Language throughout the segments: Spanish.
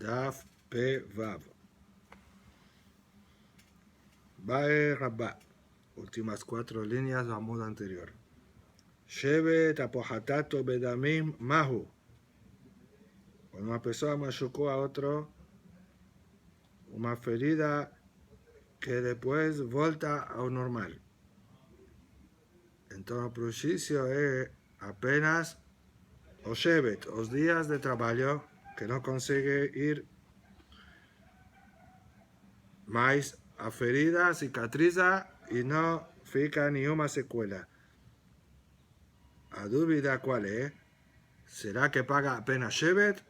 Daf P Vav. Bae Rabba. Últimas 4 líneas del Amud anterior. Shevet apohatato bedamim mahu. Cuando una persona machucó a otro, una ferida que después volta a lo normal. Entonces el prejuicio es apenas o Shevet, los días de trabajo que no consigue ir más a ferida, cicatriza y no fica ni una secuela. La duda cuál es, ¿será que paga apenas Shevet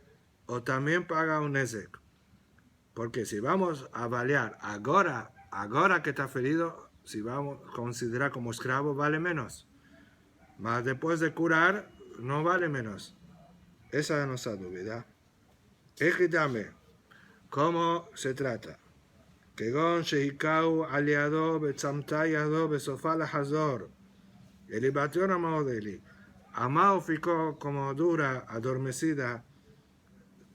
o también paga un Nezek? Porque si vamos a avaliar ahora que está ferido, si vamos a considerar como esclavo, vale menos. Mas después de curar, no vale menos. Esa es nuestra duda. Ejidame, ¿cómo se trata? כגון שהיכהו על ידו וצמתה ידו בסופה לחזור. Elibación amodeli. Amao ficó como dura, adormecida,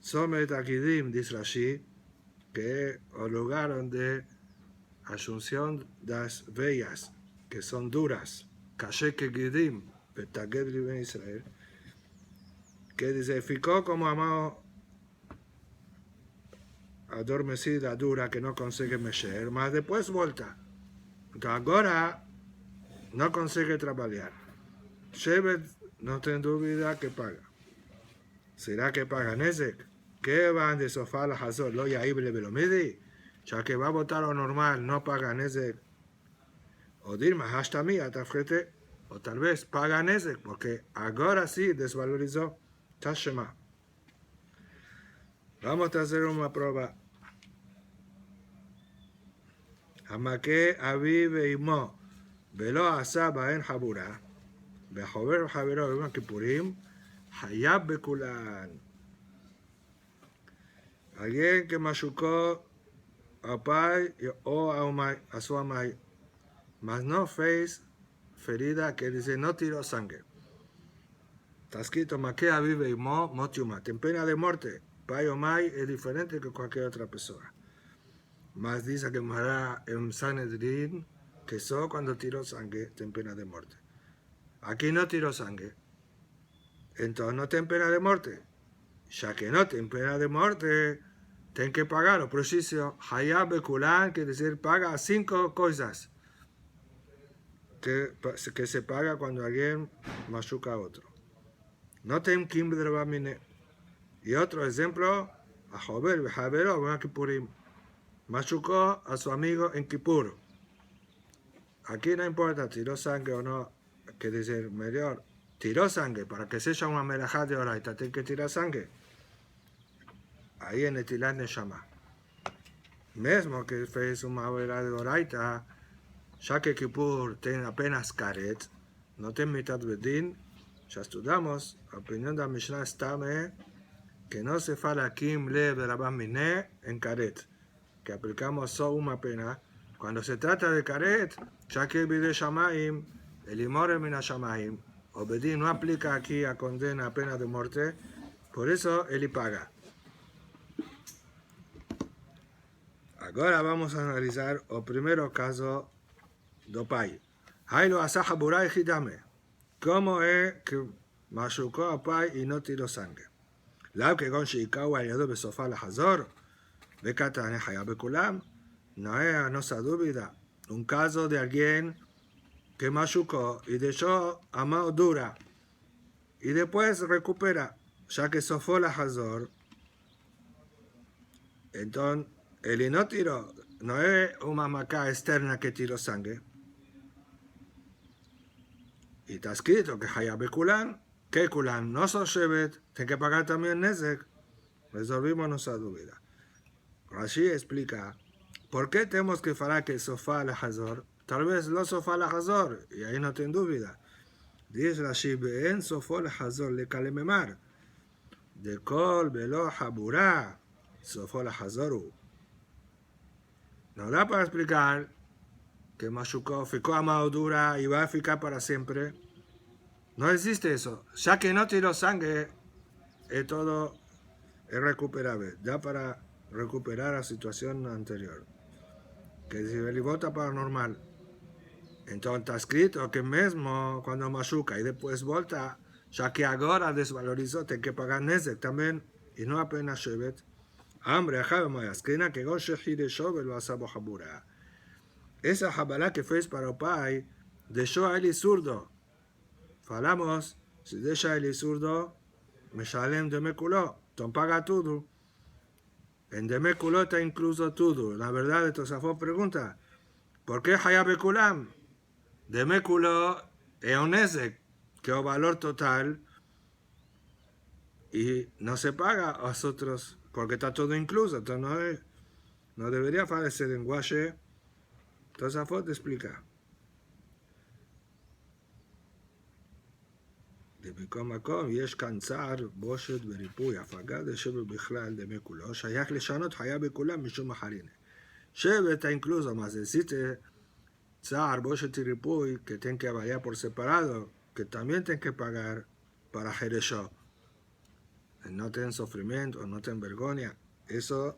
Somet Akidim, dice Rashi, que es el lugar donde asunción de las vellas, que son duras, Kashe Kegidim, Betaged Liben Israel, que dice, ficó como amao adormecida, dura, que no consigue mexer, mas después vuelta. Entonces ahora no consigue trabajar. Shevet no tengo duda que paga. ¿Será que paga Nezek? ¿Qué van de sofá a la Hazor? Lo ya ible belomidi. Ya que va a votar lo normal, no paga Nezek. O dirma, hasta mí, atafrete. O tal vez paga Nezek, porque ahora sí desvalorizó Tashema. Vamos a hacer una prueba. Amake avi veimo velo asaba en habura. Behover habero en Kipurim. Hayab bekulan. Alguien que machucó a pai o a su amai, mas no fez ferida que dice no tiró sangre. Está escrito Makea vive y motiuma. En pena de muerte, pai o mai es diferente que cualquier otra persona. Mas dice que Mará en Sanedrin que solo cuando tiró sangre ten pena de muerte. Aquí no tiró sangre. Entonces no ten pena de muerte. Ya que no ten pena de muerte, ten que pagar el prejuicio. Hayab bekulan, que decir, paga 5 cosas que se paga cuando alguien machuca a otro. No ten kim drabamine. Y otro ejemplo, a Jover, Behavero, en Kipurim. Machucó a su amigo en Kippur. Aquí no importa, tiró sangre o no, que decir, mejor, tiró sangre, para que sea una melajá de oraita, tiene que tirar sangre. Ahí en el Tilán de Shama. Mesmo que fez una vera de oraita, ya que Kippur tiene apenas karet, no tiene mitad bedín, ya estudiamos, la opinión de la Mishnah está que no se fala kim le berabam miné en karet, que aplicamos solo una pena. Cuando se trata de karet, ya que bide shamaim, el imore mina shamaim, o bedín no aplica aquí a condena a pena de muerte, por eso él paga. Ahora vamos a analizar el primer caso do pai. Haylo asaja buray hidame. ¿Cómo es que machucó a pai y no tiró sangre? La que con shikawa y adobe sofá la hazor, becata ne hayab kulam, no es no se dúvida. Un caso de alguien que machucó y dejó a mano dura y después recupera, ya que sofó la hazor. Entonces, él no tiró, no es una maca externa que tiró sangre. Y está escrito que Hayab Kulan, que Kulan no son Shevet, tiene que pagar también Nezek. Resolvimos nuestra duda. Rashi explica, ¿por qué tenemos que falar que sofá la Hazor? Tal vez lo sofá la Hazor, y ahí no tengo duda. Dice Rashi, en sofá la Hazor le kalememar. De kol velo habura, sofá la Hazoru. No da para explicar que machucó, ficó a mano dura y va a ficar para siempre. No existe eso. Ya que no tiró sangre, es todo es recuperable, da para recuperar la situación anterior. Que si ele volta para normal, então está escrito que mesmo quando machuca e depois volta, já que agora desvalorizou, tem que pagar nezek também, e não apenas shevet. Hambre, ajabe moyasquina, que goshe hire shovel vasabo habura. Esa jabalá que fez para o pai, deixou a ele surdo. Falamos, se deixa ele surdo, Meshalem de Meculó, então paga tudo. En de Meculó está incluso tudo. Na verdade, Tosafot pergunta, por que Hayab Bekulam? De Meculó é um nezek, que é o valor total, y no se paga a los otros, porque está todo incluso. Entonces no debería hacer ese lenguaje. Tosafot explica. בכל מקום יש כאן צער, בושת וריפוי, הפגה לשבט בכלל דמי כולו, שייך לשנות חיה בכולם משום אחרינה. שבט incluso más existe tzar, boshet y ripuy, que tienen que variar por separado, que también tienen que pagar para Jereshó. No tienen sufrimiento, no tienen vergüenza, eso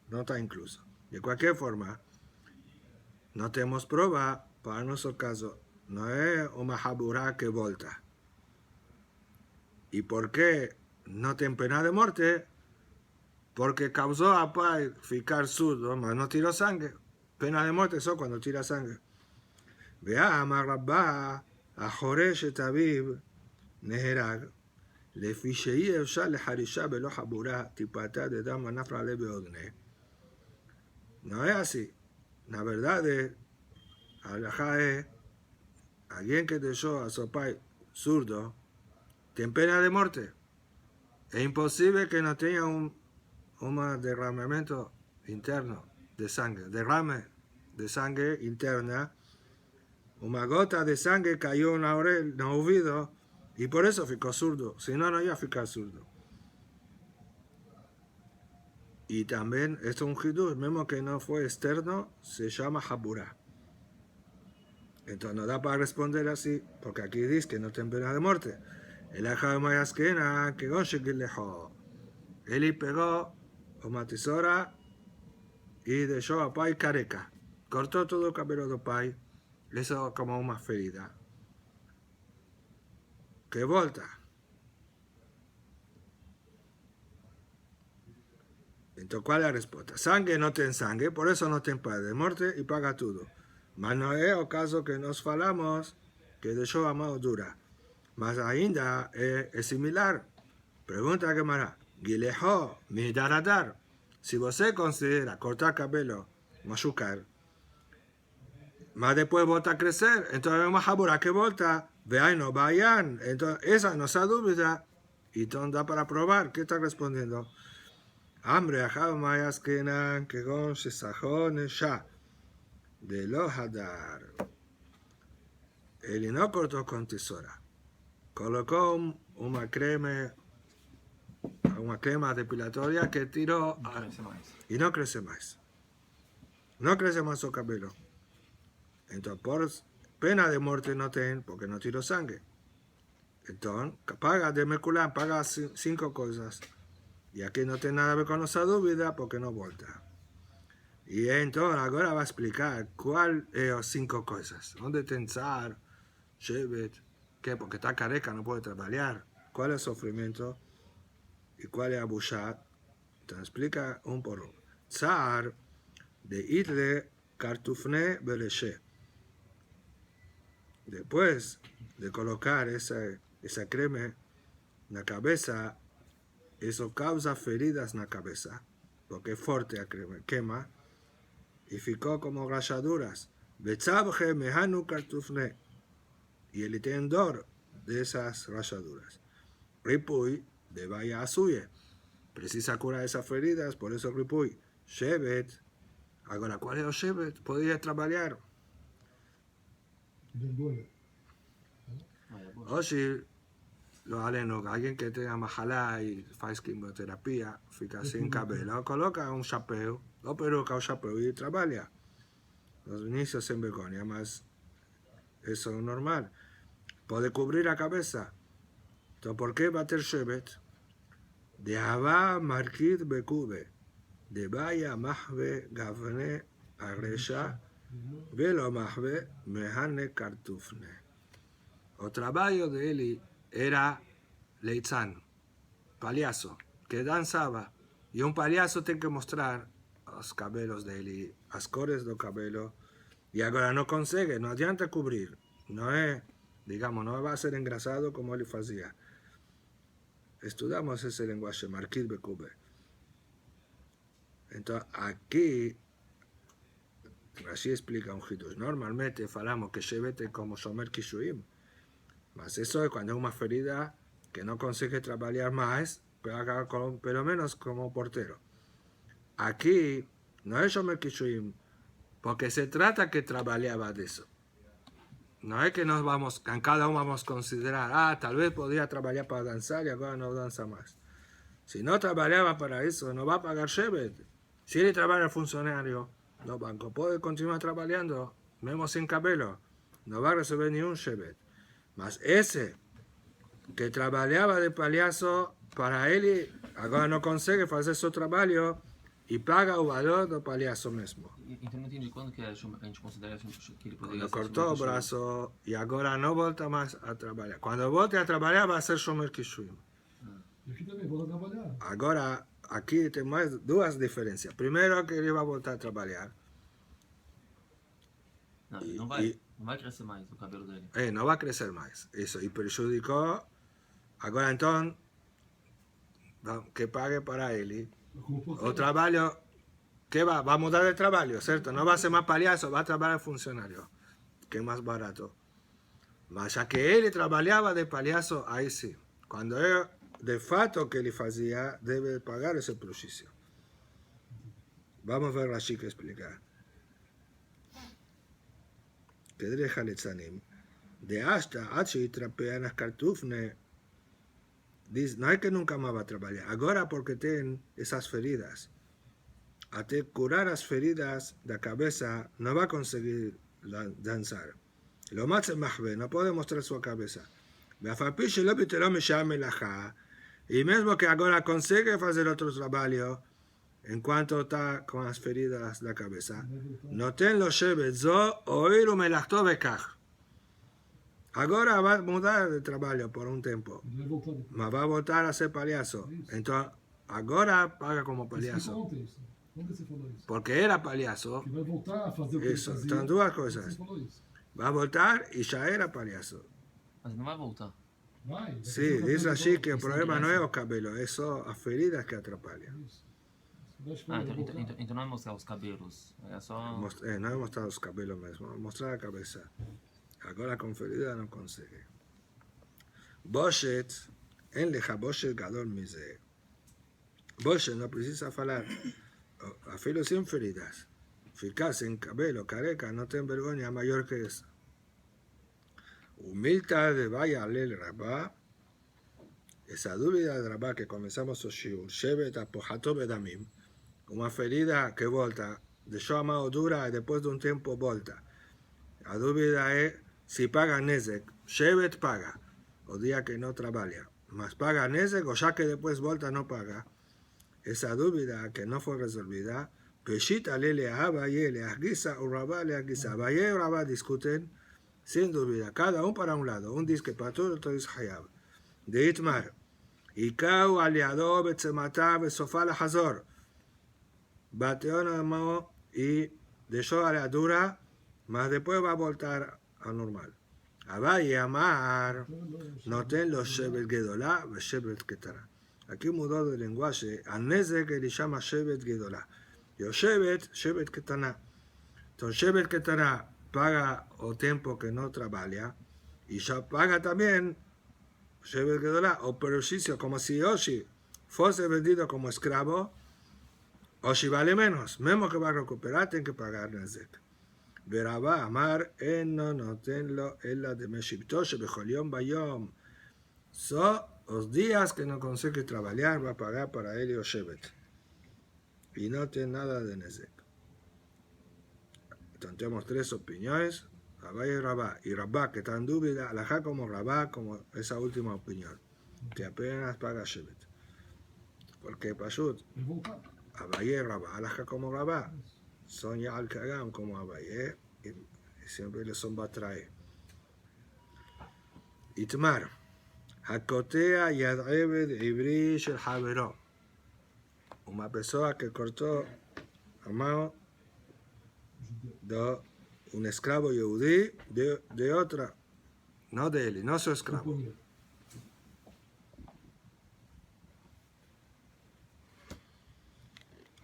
no está incluso. De cualquier forma, no tenemos prueba para nuestro caso, no es una jabura que volta. ¿Y por qué no tiene pena de muerte? Porque causó a pai ficar surdo, mas no tiró sangre. Pena de muerte solo cuando tira sangre. Vea, Marabá, a Joresh et Aviv, Neherag, le fichei efshar le harisha belo habura, tipata de dama nafra le beodne. No es así. La verdad es, alajá es, alguien que dejó a su pai surdo, tiene pena de muerte. Es imposible que no tenga un derramamiento interno de sangre, derrame de sangre interna, una gota de sangre cayó en la oreja, en el oído, y por eso ficó surdo, si no, no iba a ficar surdo. Y también, esto es un hidush, mismo que no fue externo, se llama habura. Entonces no da para responder así, porque aquí dice que no tiene pena de muerte. El aja de Mayasquena, que Gonshek lejó. Él pegó una tesora y dejó a pai careca. Cortó todo el cabello de pai, eso como una ferida. Que volta. Entonces, ¿cuál es la respuesta? Sangre no tiene sangre, por eso no tiene pena de muerte y paga todo. Mas no es el caso que nos falamos, que dejó a mano dura. Mas ainda es similar. Pregunta a Gemara. Gilejó, mi daradar. Si você considera cortar cabello, machucar, mas después volta a crecer, entonces es una jabura que volta, vean no vayan, entonces esa no se duda, y entonces da para probar. ¿Qué está respondiendo? Hambre, ajá, mayas que nan, que gon, shesajón, sha, de lo hadar. Él no cortó con tesora, colocó una crema depilatoria que tiró y no crece más. No crece más su cabello. Entonces, por pena de muerte no tiene, porque no tiró sangre. Entonces, paga de Meculán, paga 5 cosas. Y aquí no tiene nada que ver con esa dúvida, porque no volta. Y entonces, ahora va a explicar cuáles son las 5 cosas. ¿Dónde tensar? Shevet. ¿Qué? Porque está careca, no puede trabajar. ¿Cuál es el sufrimiento? ¿Y cuál es abushat? Entonces, explica un por uno. Tzar de idle cartufne bereshe. Después de colocar esa crema en la cabeza, eso causa feridas en la cabeza, porque es fuerte la crema, quema, y ficó como rayaduras. Betzabje mehanu cartufne, y el tendor de esas rayaduras. Ripuy de vaya asuye, precisa curar esas feridas, por eso ripuy. Shevet, ahora, ¿cuál es el shevet? Podría trabajar. O si lo aleno, alguien que tenga majalá y faz quimioterapia, fica sin cabello, coloca un chapéu, o peruca o chapéu y trabaja. Los inicios sin vergüenza, más eso es normal. Puede cubrir la cabeza. Entonces, ¿por qué bater shevet? De Abba Markid Bekube, de Baya Mahbe Gavne Agresha, Velo Mahbe Mehane Kartufne. O trabajo de Eli era leitzán, palhaço, que danzaba. Y un palhaço tiene que mostrar los cabelos de Eli, las cores del cabelo. Y ahora no consigue, no adianta cubrir. No es, digamos, no va a ser engrasado como él hacía. Estudiamos ese lenguaje, Marquis Bekube. Entonces, aquí, Rashi explica un hidush. Normalmente falamos que Shevet como Shomer Kishuim. Mas eso es cuando hay una ferida que no consigue trabajar más, pero menos como portero. Aquí no es Shomer Kishuim, porque se trata que trabajaba de eso. No es que nos vamos, en cada uno vamos a considerar, tal vez podía trabajar para danzar y ahora no danza más. Si no trabajaba para eso, no va a pagar Shevet. Si él trabaja funcionario, no banco puede continuar trabajando, mismo sin cabello, no va a recibir ni un Shevet. Mas ese que trabajaba de palhaço, para él, ahora no consigue hacer su trabajo y paga el valor del palhaço mismo. Então não entendi quando que a gente considera que ele poderia Cuando ser cortó el brazo y ahora no volta más a trabajar. Cuando volte a trabajar va a ser Shomer Kishuim. E aqui também, volta a trabalhar. Agora, aquí tenemos dos diferencias. Primero que ele va a voltar a trabajar. Não, ele não vai crescer mais o cabelo dele. No va a crecer más. Eso, y perjudicó. Ahora entonces, que pague para él. O trabajo, ¿qué va? Va a mudar de trabajo, ¿cierto? No va a ser más palhaço, va a trabajar funcionario, que es más barato. Mas ya que él trabajaba de palhaço, ahí sí. Cuando él, de fato que él hacía, debe pagar ese prejuicio. Vamos a ver la chica explicar. Que deja Letzanim. De hasta, y trapean las cartufne. Dice, no es que nunca más va a trabajar. Ahora porque tienen esas feridas. Hasta curar las feridas de la cabeza, no va a conseguir danzar. Lo más no puede mostrar su cabeza. Y mismo que ahora consigue hacer otro trabajo, en cuanto está con las feridas de la cabeza, no ten los shevet zo oír un melachto bekach. Ahora va a mudar de trabajo por un tiempo, mas va a voltar a ser palhaço. Entonces, ahora paga como palhaço. Quando você falou isso? Porque era palhaço. Que vai voltar a fazer o que Isso, ele fazia. estão duas coisas. Você falou isso. Va a voltar y ya era palhaço. Mas não vai voltar. Vai. Sí, dice así que el problema no es el cabello, es las feridas que atrapalhan. Isso. Vai Ah, vai voltar. então não é mostrar os cabelos. É só. No he mostrado los cabellos mismo, mostrar la cabeza. Ahora con ferida no consigue. Boshet, en leja Boshet gadol mize. Boshet no precisa hablar, a filo sin feridas. Ficarse en cabello, careca, no ten vergüenza mayor que eso. Humilta de vaya al rabá. Esa dúvida de rabá que comenzamos a shiur, shevet apojato bedamim, una ferida que volta, de yo amado dura y después de un tiempo volta. La dúvida es si paga nezek, shevet paga, o día que no trabaja, mas paga nezek o ya que después volta no paga. Esa dúvida que no fue resolvida, Peshita lele a Abaye le agisa o rabá le agisa. Abaye y rabá discuten sin dúvida, cada uno para un lado, un dice que patur, otro dice hayab. De Itmar, Ikau aliado betzemata besofá la hazor. Bateó nada más y dejó a la dura, mas después va a voltar a normal. Abaye amar, noten los shevet gedolá, ve shevet ketara. Aquí mudó de lenguaje, anese que le llama shevet gedolá. Yo shevet ketana. Entonces shevet ketara paga o tiempo que no trabaja y ya paga también shevet gedolá o perjuicio, como si Oshi fuese vendido como esclavo. Oshi vale menos, mismo que va a recuperar, tiene que pagar nezek. Verabá amar no notenlo en la de Meshipto shebecholiom bayom. So los días que no consigue trabajar va a pagar para él o shevet y no tiene nada de nezek. Entonces tenemos tres opiniones, Rabá y Rabá que está en dúvida, alajá como Rabá, como esa última opinión, que apenas paga shevet. porque Pashut, מבוכה. Abaye Rabá, Alaja como Rabá, son ya al Kagam como Abaye, y siempre le son Batrae. Itmar, Hakotea Yad Ebed Ibri Shel Havero, una persona que cortó a mano de un esclavo yehudí de otra, no de él, no su esclavo. פונה.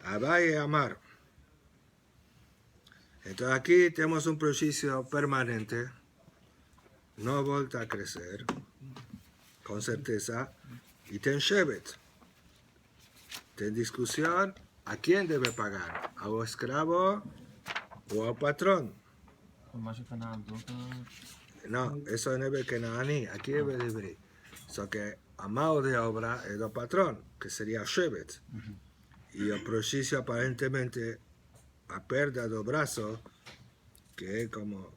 Abaye Amar. Entonces aquí tenemos un prejuicio permanente, no vuelta a crecer, con certeza, y ten Shevet. Ten discusión a quién debe pagar, a un esclavo o al patrón. מה שקנה עבדות, No, eso no es que Naani, aquí es Bedibri. So que a mano de obra es el patrón, que sería Shevet. Y el prejuicio aparentemente a pérdida del brazo, que es como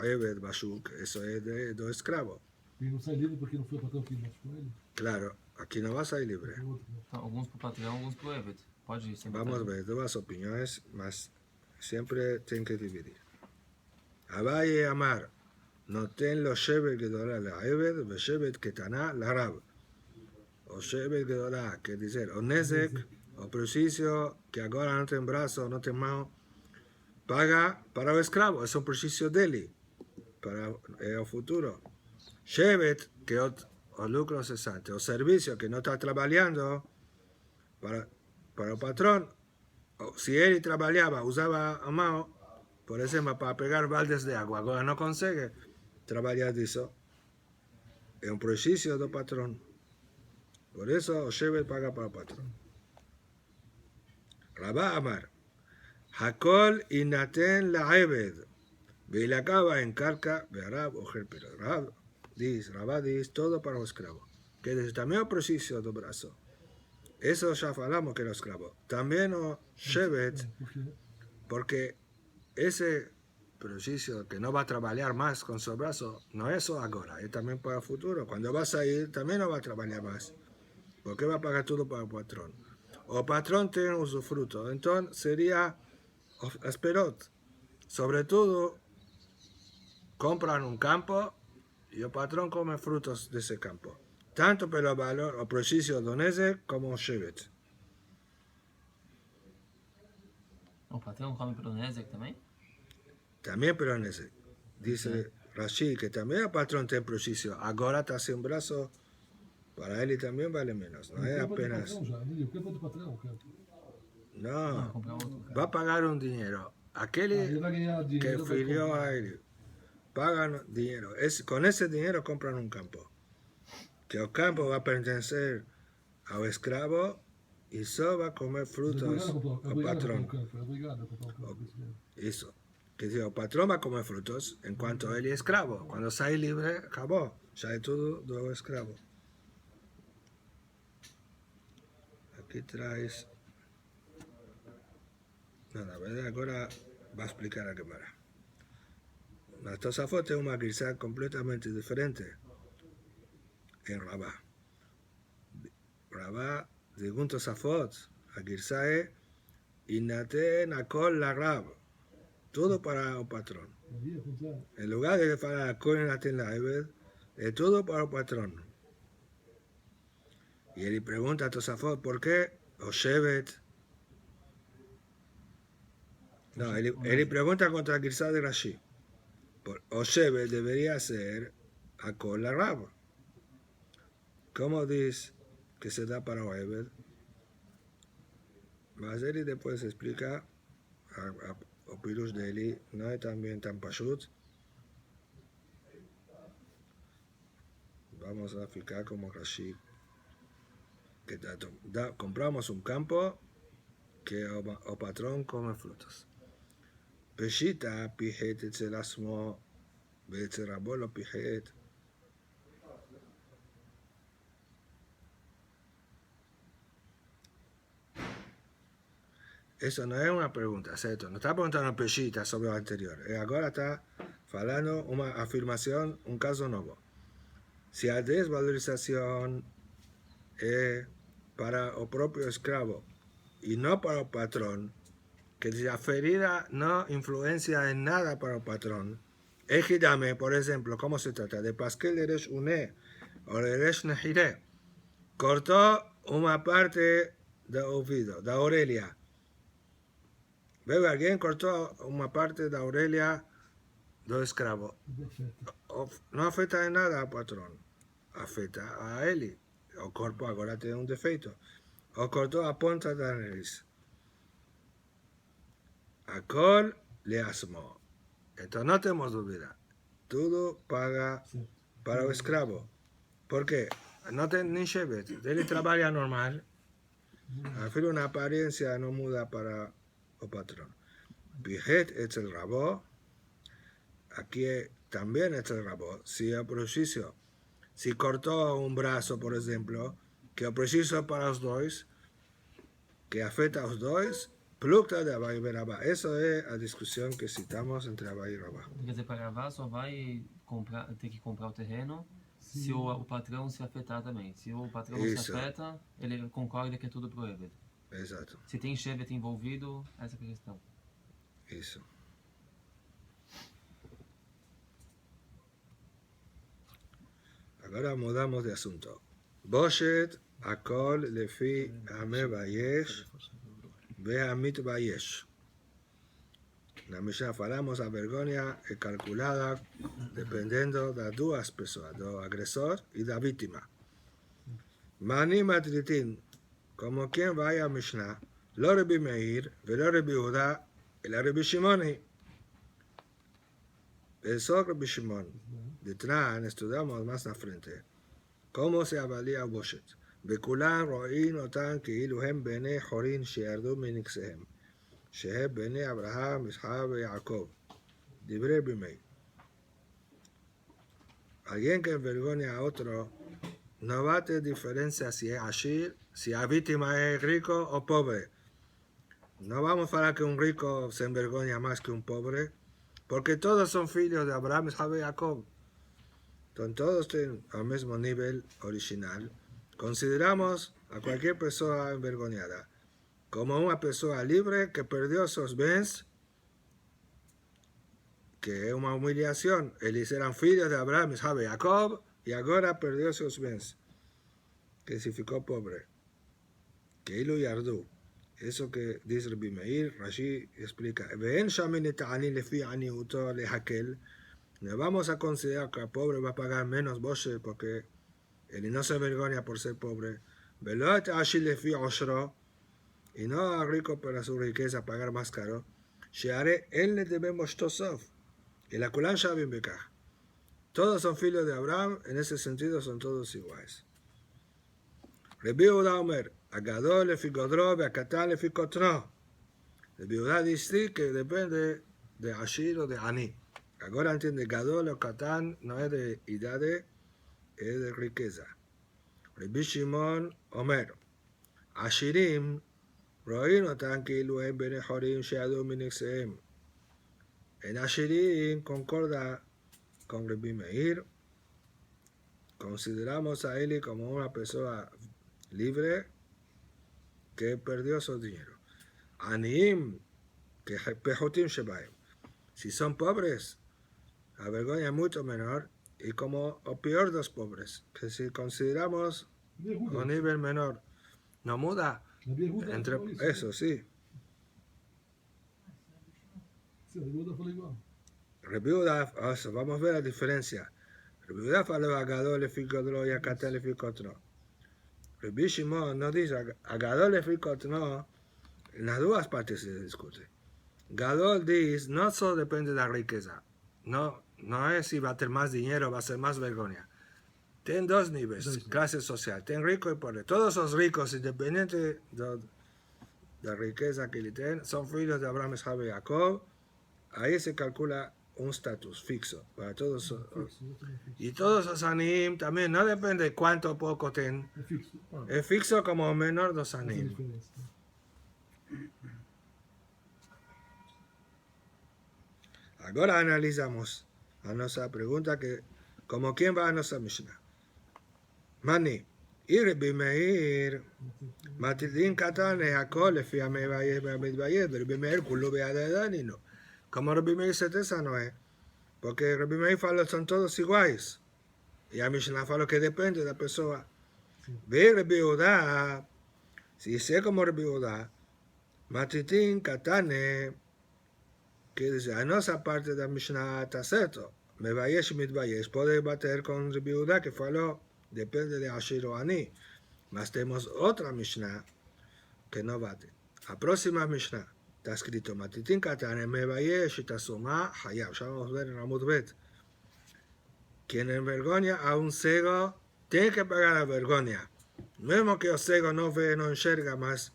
Ebed Bashuk, eso es de dos esclavos. E não sai livre porque não foi o patrão que machucou ele? Claro, aquí no vas a ir libre. Tem outro, né? alguns pro patrão, alguns pro Evet. Pode ser. Vamos a ver dos opiniones, mas siempre tienen que dividir. Abaye Amar, noten lo Shevet Gedolá la Ebed, ve Shevet Ketaná la Rab. O Shevet Gedolá, que dice, o Nezek, o prejuicio que ahora no tiene brazo, no tiene mano, paga para el esclavo, es un prejuicio de él, para el futuro. Shevet, que es o lucro cesante, o servicio que no está trabajando para el patrón, o si él trabajaba, usaba a mano, por ejemplo, para pegar baldes de agua, ahora no consigue trabajar de eso, es un prejuicio del patrón. Por eso, Shevet paga para el patrón. Rabá Amar, Hakol inaten la Ebed, Vilacaba en Carca, Bearab o Gerpero. Rabá dice, todo para los esclavos. Que desde también el prejuicio del brazo. Eso ya hablamos que era esclavo. También o Shevet, porque ese prejuicio que no va a trabajar más con su brazo, no es eso ahora, es también para el futuro. Cuando vas a ir, también no va a trabajar más. Porque va a pagar todo para el patrón. O el patrón tiene usufruto. Entonces sería esperot. Sobre todo, compran un campo y el patrón come frutos de ese campo. Tanto por el valor o prejuicio donese como Shevet. O patrão come pelo Nezek também? También pero en ese. Dice Rashi que también el patrón tiene prejuicio. Ahora está sin brazo, para él y también vale menos. No es O campo do apenas. patrão já, o campo do patrão, o campo. No, Comprar outro, cara. va a pagar un dinero. Aquel Ele vai ganhar que dinheiro. vai filió comprar. a él, pagan dinero. Con ese dinero compran un campo. Que el campo va a pertenecer al esclavo y solo va a comer É frutos obrigado a comprar al o campo, é patrón. obrigado a comprar o campo. Isso mesmo. Eso. Que dice, el patrón va a comer frutos en cuanto él es esclavo. Cuando sale libre, acabó. Ya es todo de esclavo. Aquí traes... No, la verdad ahora va a explicar a Gemara. La Tosafot es una guisa completamente diferente en Rabá. Rabá, según Tosafot, la guisa es Inaten Akol la Rab. Todo para el patrón. Aí, ao contrário. En lugar de para Akol Inaten la Ebed, es todo para el patrón. Y él pregunta a Tosafot, ¿por qué? O Shevet. No, él pregunta contra la guisa de Rashi. O Shevet debería ser Akol la Rab. ¿Cómo dice que se da para Ebed? Mas él después explica o Pirush de Eli, no es también tan pashut. Vamos a fijar como Rashi. Que compramos un campo que el patrón come frutos. Peshita pijet etzel asmo, ve'etzel rabo lo pijet. Eso no es una pregunta, ¿cierto? No está preguntando Peshita sobre lo anterior. Ahora está hablando una afirmación, un caso nuevo. Si la desvalorización es para el propio esclavo y no para el patrón, que la ferida no influencia en nada para el patrón. Ejidame, por ejemplo, ¿cómo se trata? De pasquel eres uné o eres nehire. Cortó una parte del oído, de Aurelia. Veo alguien cortó una parte de Aurelia del esclavo. No afecta en nada al patrón, afecta a él. El cuerpo ahora tiene un defecto. O cortó a punta de la nariz. Acol le asmó. Entonces no tenemos duda. Todo paga para el esclavo. ¿Por qué? No tiene ni shevet. Él trabaja normal. Al fin una apariencia no muda para el patrón. Pijet es el rabo. Aquí también es el rabo. Si el preciso, si cortó un brazo, por ejemplo, que el preciso para los dos, que afecta a los dos, plukta de Abai y Rabá. Eso es la discusión que citamos entre Abai y Rabá. Quer dizer, para gravar só vai ter que comprar o terreno se o patrão se afetar também. Se o patrão não se Isso. afeta, ele concorda que é tudo pro Eved. Exato. Se tem Shevet envolvido, essa que é a questão. Isso. Agora mudamos de asunto. Boshet, Akol, Lefi, Ame Bayesh, Beamit Bayesh. Na Mishnah falamos a vergonha é calculada dependendo das duas pessoas, do agressor e da vítima. Mani Matritin, como quem vai a Mishnah, Lo Rebi Meir, Velo Rebi Yehuda, el Rebi Shimoni. Eso Rebi Shimon. Detrás estudiamos más a frente. ¿Cómo se avalía Boshet? וכולם רואים אותם כאילו הם בני חורין שירדו מנכסיהם, שהם בני אברהם, יצחק ויעקב. דברי בימי. Alguien que envergüenza a otro no va a tener diferencia si es ashir, si la víctima es rico o pobre. No vamos a hablar que un rico se envergüenza más que un pobre, porque todos son hijos de Abraham, Isaac y Jacob. Entonces todos tienen al mismo nivel original. Consideramos a cualquier persona envergonzada como una persona libre que perdió sus bienes, que es una humillación. Ellos eran hijos de Abraham, Isaac y Jacob, y ahora perdió sus bienes, que significó pobre. Que él yardú. Eso que dice Rabbi Meir, Rashi explica. No vamos a considerar que el pobre va a pagar menos Boshe porque él no se envergüenza por ser pobre. Y no a rico para su riqueza pagar más caro. Él le debemos Tosov. Y la Kulan Shabim Bekah. Todos son hijos de Abraham, en ese sentido son todos iguales. Rabbi Yehuda Omer, Agadol lefi godro, Beakatan lefi kotno. Rabbi Yehuda dice que depende de Ashir o de Ani. Ahora entiende, Gadol o Katan no es de idade, es de riqueza. Rabbi Shimon Omer, Ashirim, רואים אותם כאילו הם בני חורין שירדו מנכסיהם. En Ashirim concorda con Rabbi Meir. Consideramos a él como una persona libre que perdió su dinero. Aniim, que pejotim shebaim. Si son pobres, la vergüenza es mucho menor. Y como o peor de los pobres, que si consideramos un nivel menor, no muda entre eso, sí. Rabbi Yehuda, vamos a ver la diferencia. Rabbi Yehuda faló Agadol lefi godro y Akatan lefi kotno. Rabbi Shimon no dice Agadol lefi kotno. En las dos partes se discute. Gadol dice no solo depende de la riqueza. No es si va a tener más dinero, va a ser más vergüenza. Tienen dos niveles, clase social. Tienen rico y pobre. Todos los ricos, independiente de la riqueza que le tienen, son hijos de Abraham, Isaac y Jacob. Ahí se calcula un estatus fixo para todos. Y todos los anim también, no depende de cuánto o poco tienen. Es fixo como menor de los anim. Ahora analizamos a nuestra pregunta que, como quién va a nuestra Mishnah. Mani, Y Rabbi Meir, Matidin Katane, Akol, לפי המבייש והמתבייש, ורבי מאיר כולו ביד הידנינו. Como Rabbi Meir se tesa no es, porque Rabbi Meir fala son todos iguais. Y a Mishnah fala que depende de la persona. Ve Rabbi Yehuda, si sé como Rabbi Yehuda, Matidin Katane, que dice, no esa parte de la Mishnah está cierto. Mevayesh y mitvayesh puede bater con Rabbi Yehuda que faló, depende de Ashir o Ani. Mas tenemos otra Mishnah que no bate. La próxima Mishnah está escrito Matitin Katane Mevayesh y Tasuma Hayab. Ya vamos a ver en Amud Bet. Quien envergoña a un cego tiene que pagar la vergüenza. Mismo que el cego no ve, no enxerga más,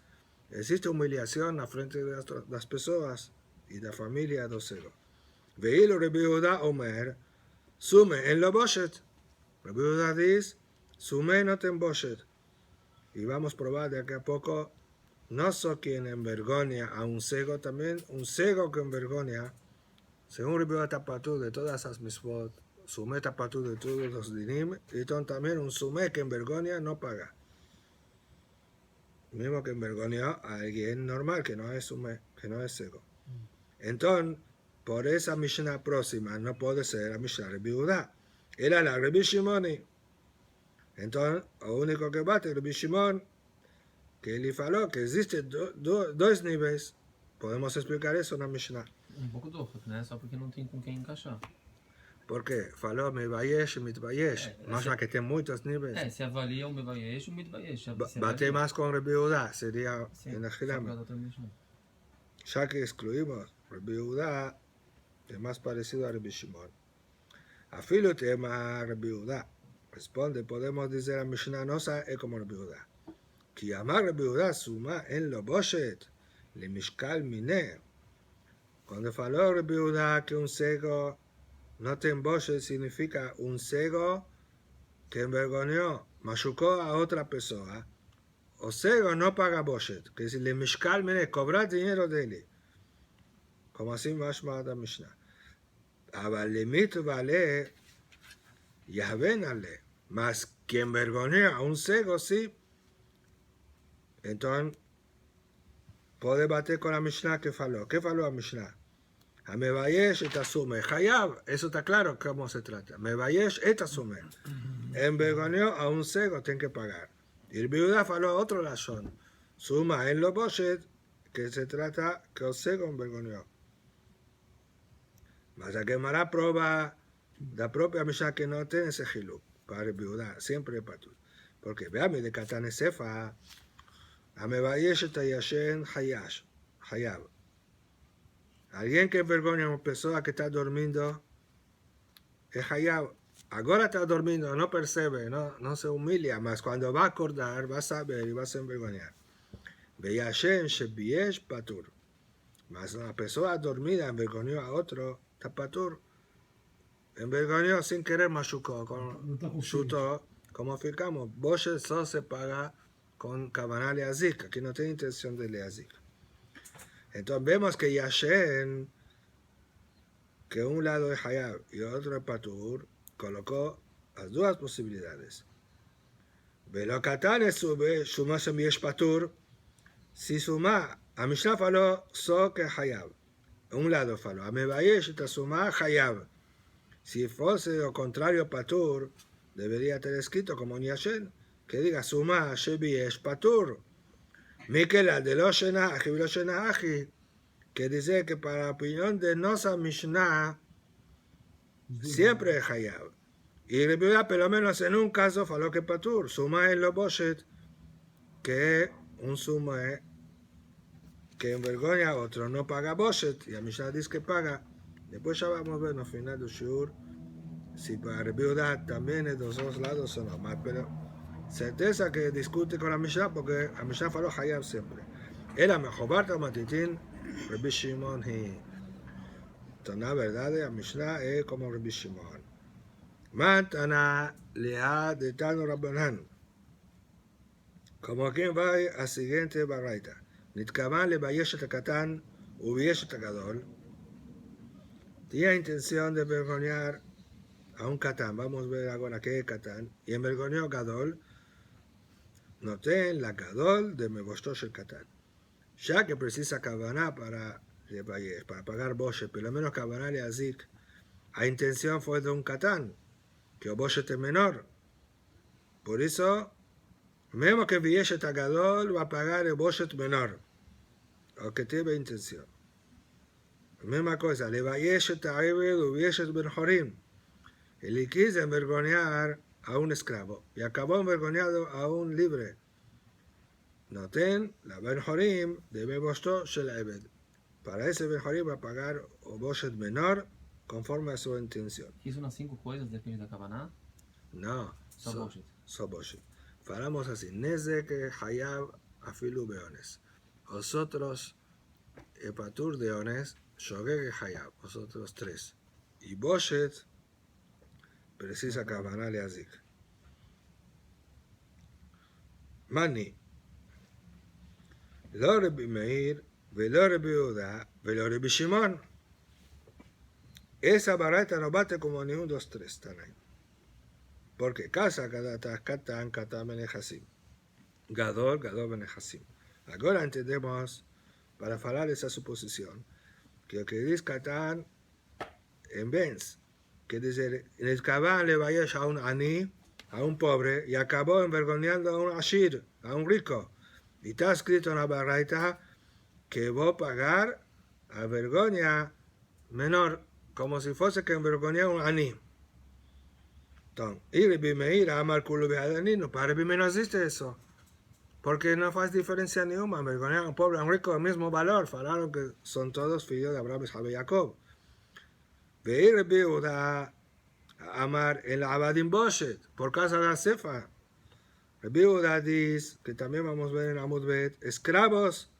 existe humillación en la frente de las personas y de la familia de los cegos. Veilo Rabbi Yehuda Omer, sume en lo boshet. Rabbi Yehuda dice, sume no ten boshet. Y vamos a probar de aquí a poco, no soy quien envergoña a un cego, también un cego que envergoña, según Rabbi Yehuda Tapatú de todas esas misbot, sume Tapatú de todos los dinim, y también un sume que envergoña no paga. Mismo que envergoña a alguien normal, que no es sume, que no es cego. Entonces, por esa Mishnah próxima no puede ser la Mishnah Rabbi Yehuda, era la Rabbi Shimoni. Entonces, lo único que bate Rabbi Shimon, que él faló que existen dos niveles. Podemos explicar eso en la Mishnah. pouco dúvida, né? Só porque não tem com quem encaixar. ¿Por qué? Faló Mevayesh y Mitvayesh. Más que tem muchos niveles. Se avalia o Mevayesh e o Mitvayesh. Bate más con Rabbi Yehuda, sería en la Gilama. Sim, Ya que excluimos Rabbi Yehuda, es más parecido a Rabbi Shimon. Afilo tema Rabbi Yehuda. Responde, podemos decir a Mishnah Nosa es como Rabbi Yehuda. Ki amar Rabbi Yehuda suma en lo boshet, le mishkal mine. Cuando faló Rabbi Yehuda que un cego no ten boshet, significa un cego que envergonzó, machucó a otra persona. O cego no paga boshet, que es le mishkal mine, cobrar dinero de él. Como así mashma da Mishnah. אבל למית vale Yahvenale, mas quien vergonea a un cego, sí. Entonces, puede bater con la Mishnah que faló. ¿Qué faló la Mishnah? A Mevayesh et asume. Hayab, eso está claro cómo se trata. Mevayesh et asume. Envergoneó a un cego, tiene que pagar. Y el viuda faló otro razón. Suma en lo boshet, que se trata que el cego envergoneó. Mas la Gemara prueba la propia Mishnah que no tiene ese giluk para el viuda, siempre patur. Porque veamos de Katane Sefa, a Mevayesh et Yashen Hayab. Alguien que envergüenza a una persona que está durmiendo es Hayab. Ahora está durmiendo, no percibe, no se humilla, mas cuando va a acordar, va a saber y va a se envergonzar. Veyashen Shebiesh patur. Mas la persona dormida envergonzó a otro, está patur. Envergonzó sin querer machucó, chutó, como fijamos, Boshet solo se paga con Kavanah Leazik, aquí no tiene intención de Leazik. Entonces vemos que Yashen, que un lado es Hayab y otro es Patur, colocó las dos posibilidades. Velo Katane sube, suma Shemiesh Patur, si suma, a Mishnah faló so que Hayab. Un lado faló, a Mevayesh y suma Hayab. Si fuese lo contrario Patur, debería estar escrito como un Yashen, que diga suma Shemiesh Patur. Mikela de lo Shena Aji, lo Shena Aji, que dice que para la opinión de Nosa Mishnah, siempre es Hayab. Y Rebbe, por lo menos en un caso, faló que Patur, suma en lo Boshet, que un suma que envergüenza a otro, no paga Boshet, y a Mishnah dice que paga. Después ya vamos a ver en el final del Shur, si para Rebbe también es de los dos lados o no más, pero certeza que discute con la Mishnah, porque la Mishnah faló Hayab siempre. Era mejor Matitín, Rabbi Shimon y la verdad la Mishnah es como Rabbi Shimon. Matana lea de Tano Rabbanan. Como quien va a siguiente baraita. Nitkavan le Bayeshet Katan, Ubieshet Gadol. Tenía intención de envergonzar a un Katán. Vamos a ver ahora qué es Katán. Y envergonzó Gadol. noten la gadol de meboshto shel katan. Ya que precisa kavaná para pagar boshet, pero lo menos kavaná le azik, la intención fue de un katán, que boshet es menor. Por eso, mismo que Viyeshet Agadol va a pagar el boshet menor, aunque tiene intención. Misma cosa, le Vayeshet Aebed o Viyeshet Ben Jorim. Él quiso envergonzar a un esclavo y acabó envergonzado a un libre. Noten la Ben Jorim de Bebosto Shel Ebed. Para ese Ben Jorim va a pagar el boshet menor conforme a su intención. Isso nas 5 coisas depende da Kavaná. No, Só boshet. só boshet. Falamos así, Nezek Hayab Afilu Beones. Vosotros, Epatur de Ones, Shogeg Hayab, vosotros 3. Y boshet precisa Kavaná le Azik. Mani. Lo Rebi Meir, velo Rebi Yehuda, velo Rebi Shimon. Esa barata no bate como ni 1, 2, 3, Tanay. Porque casa Katan, Katan Benehasim. Gadol, Gadol Benehasim. Ahora entendemos, para hablar esa suposición, que lo que dice Katan en Benz, que dice, en el Kaban le vaya a un Ani, a un pobre, y acabó envergonzando a un Ashir, a un rico. Y está escrito en la barraita que va a pagar a vergüenza menor, como si fuese que envergonzara a un Ani. Entonces, y Rebi Meir, Amar Kulu Be'adani, no, para Rebi Meir no existe eso. Porque no hace diferencia ni una, envergonzar a un pobre, a un rico, el mismo valor. Falaron que son todos hijos de Abraham, Isaac y Jacob. Veir Rebi Yehuda, Amar el Abadim Boshet, por causa de la cefa. Rebi Yehuda dice, que también vamos a ver en Amud Bet, esclavos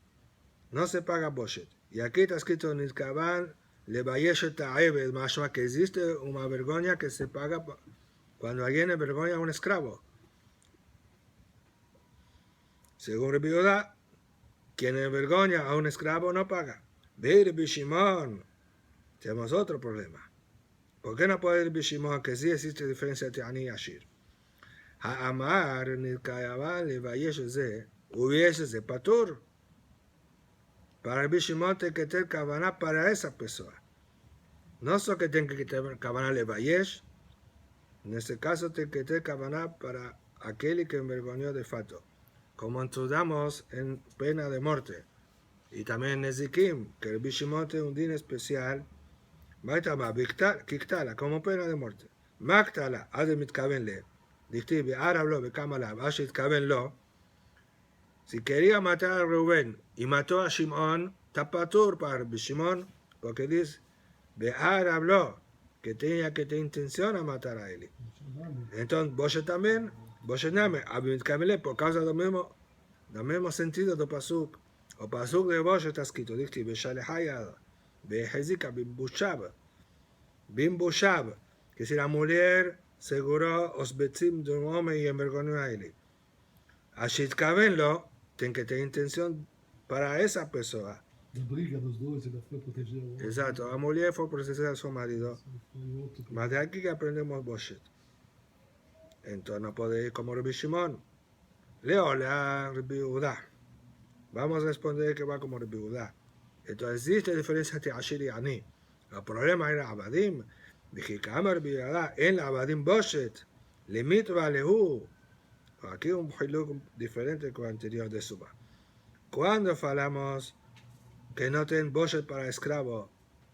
no se paga Boshet. Y aquí está escrito en Nizkaban, le Vayeshet Aebed, más que existe una vergüenza que se paga cuando alguien envergüenza a un esclavo. Según Rebi Yehuda, quien envergüenza a un esclavo no paga. Ve Rebi Shimon, tenemos otro problema. ¿Por qué no puede ir Rebi Shimon? Que sí existe diferencia entre Ani y Ashir. Ha'amar nirkayaban levayesh ze, hubiese ze patur. Para Rebi Shimon tiene que tener kavaná para esa persona. No solo que tiene que tener kavaná levayesh, en este caso tiene que tener kavaná para aquel que envergonzó de fato. Como estudiamos en pena de muerte. Y también en Nezikim, que Rebi Shimon tiene un din especial. Maitama, Kiktala, como pena de muerte. Maktala, Ade mitkaven le. Dicti, Be'arav lo, Be'kamalab, Ashit kaven lo. Si quería matar a Rubén y mató a Shimon, tapatur para Rebi Shimon, porque dice, Be'arav lo, que tenía que tener intención a matar a él. Entonces, Boshe también, Boshe name, Ade mitkaven le, por causa del mismo sentido del pasuk. O pasuk de Boshe está escrito, dicti, Be'shalehayad. Behezika Bim Bushab, que si la mujer seguro os betzim de un hombre y envergonzó a él. Ashit Kavenlo, tiene que tener intención para esa persona. Da briga dos dois, ele foi proteger o outro. Exacto, la mujer fue proteger a su marido. Foi o outro que... Más de aquí que aprendemos Boshet. Entonces no puede ir como Rebi Shimon. Leola Rebi Yehuda. Vamos a responder que va como Rebi Yehuda. Entonces existe diferencia entre Ashir y Ani. El problema era Abadim. Dije que Amar Biyada en Abadim Boshet. Limit Valehu. Aquí un hiluk diferente con el anterior de Suba. Cuando falamos que no tienen Boshet para esclavo,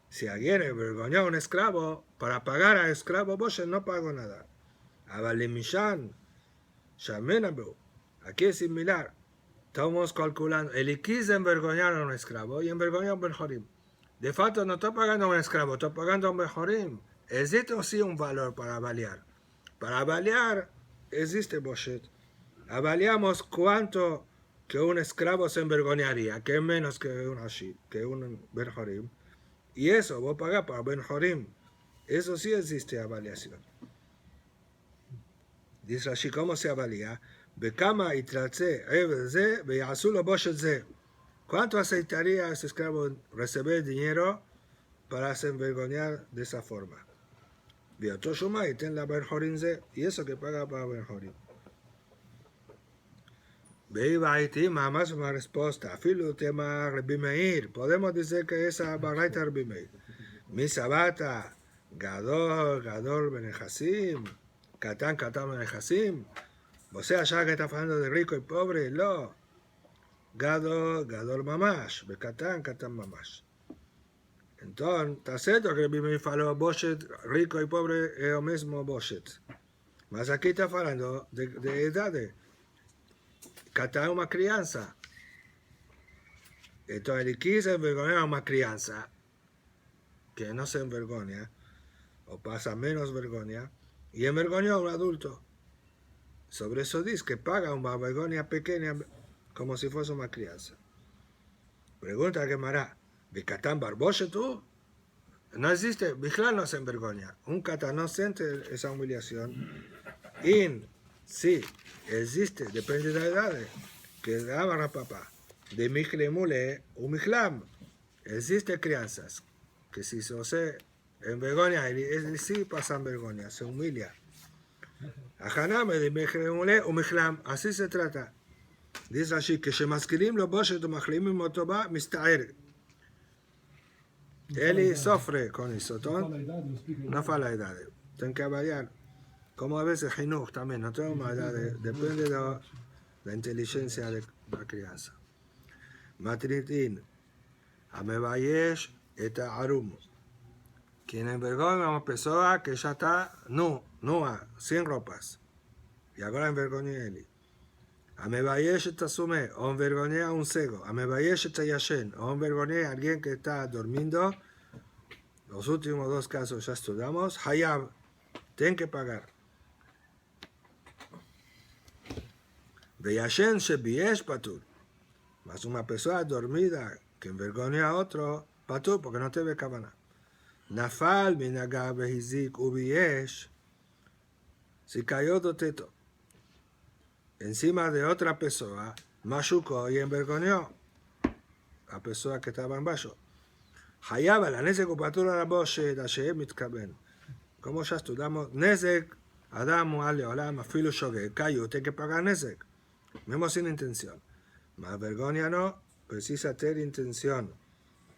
si alguien envergonzó a un esclavo, para pagar al esclavo Boshet no pago nada. Abalimishan. Shamenabu. Aquí es similar. Estamos calculando, él quiso envergonzar a un esclavo y envergonzó a un Benjorim. De facto no está pagando a un esclavo, está pagando a un Benjorim. Existe sí un valor para avaliar. Para avaliar existe Boshet. Avaliamos cuánto que un esclavo se envergonzaría, que es menos que un Ashir, que un Benjorim. Y eso, voy a pagar para Benjorim. Eso sí existe avaliación. Dice así, ¿cómo se avalía? Bekama itratze eved ze veyazulo boshet ze. ¿Cuánto aceitaría ese esclavo recibir dinero para se envergonzar de esa forma? Viotoshuma y ten la Benjorim ze, y eso que paga para Benjorim. Viva Haití, más una respuesta. Filu tema Rabbi Meir. Podemos decir que esa baraita Rabbi Meir. Mi sabata, Gadol Benejasim, Catán Benejasim. O sea, ya que está hablando de rico y pobre, no. Gadol Mamash, Becatán Mamash. Entonces, está cierto que Rabbi Meir faló Boshet, rico y pobre, es lo mismo Boshet. Mas aquí está hablando de edades. Catán es una crianza. Entonces, él quiso envergonzar a una crianza que no se envergüenza o pasa menos vergüenza y envergonzó a un adulto. Sobre eso dice que paga una vergüenza pequeña como si fuese una crianza. Pregunta a Gemara, ¿de Catán Barboshe tú? No existe, Bijlal no se envergüenza. Un Catán no siente esa humillación. Sí, existe, depende de la edad, que daban a papá. De Mijlemule o Mijlam. Existe crianzas que si se envergüenza, él sí pasan vergüenza, se humilla. Ajaname de Mijlemule o Mijlam, así se trata. Dice así, que se masquilim lo boshet o machlimim otoba mistaer. Él sufre con eso, no fala edad. Tiene que variar. Como a veces Jinuj también, no tengo más edad, depende de la inteligencia de la crianza. Matritin, Amebayesh et Arum. Quien envergüenza a una persona que ya está nua, sin ropas. Y ahora envergüenza a él. Amebayesh et Asume, o envergüenza a un ciego. Amebayesh et Yashen, o envergüenza a alguien que está durmiendo. Los últimos dos casos ya estudiamos. Hayab, tiene que pagar. Veyashen Shebiesh Patur. Mas una persona dormida que envergüenza a otro, Patur, porque no te ve cabana. Nafal minaga behizik ubiesh. Si cayó do teto encima de otra persona, machucó y envergonzó a la persona que estaba en bajo. Hayaba la nezek upatura la boshe da shehem mitkaben. Como ya estudiamos, nezek, Adam ale olam, afilo shoge, cayó, tiene que pagar nezek. Mismo sin intención. Más vergüenza no, precisa tener intención.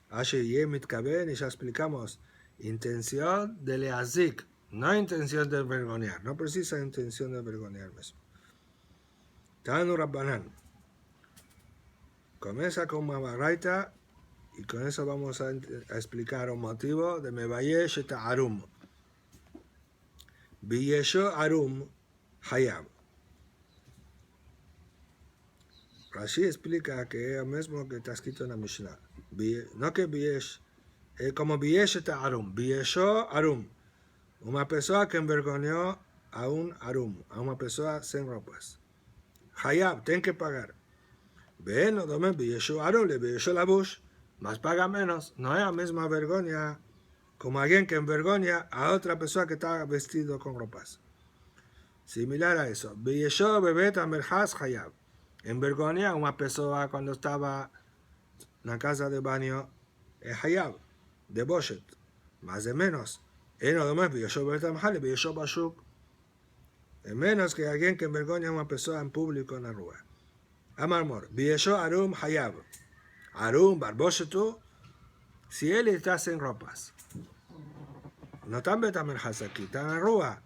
Ashe yeh mitkaben, y ya explicamos, intención de leazik, no intención de vergonzar, no precisa intención de vergonzar mismo. Tanu Rabbanan. Comienza con una baraita y con eso vamos a explicar un motivo de Mebayesh et Arum. Biyesho Arum Hayab. Rashi explica que es lo mismo que está escrito en la Mishnah. No que Biyesh, como Biyesh et Arum. Biyesho Arum. Una persona que envergonzó a un Arum, a una persona sin ropas. Hayab, tiene que pagar. Ven, no tomen Biyesho Arum, le Biyesho Labush. Más paga menos. No es la misma vergüenza como alguien que envergüenza a otra persona que está vestido con ropas. Similar a eso. Biyesho Bebet Amerhaz Hayab. Envergüenza a una persona cuando estaba en la casa de baño, es Hayab, de Boshet. Más de menos. No tomen Biyesho Bebet Amerhaz, Biyesho Bashuk. Es menos que alguien que envergüenza a una persona en público en la rúa. Amarmor. Biyesho Arum Hayab. Arum, Barboshetu, si él está sin ropas, no está en Betamerhaz aquí, está en la rúa.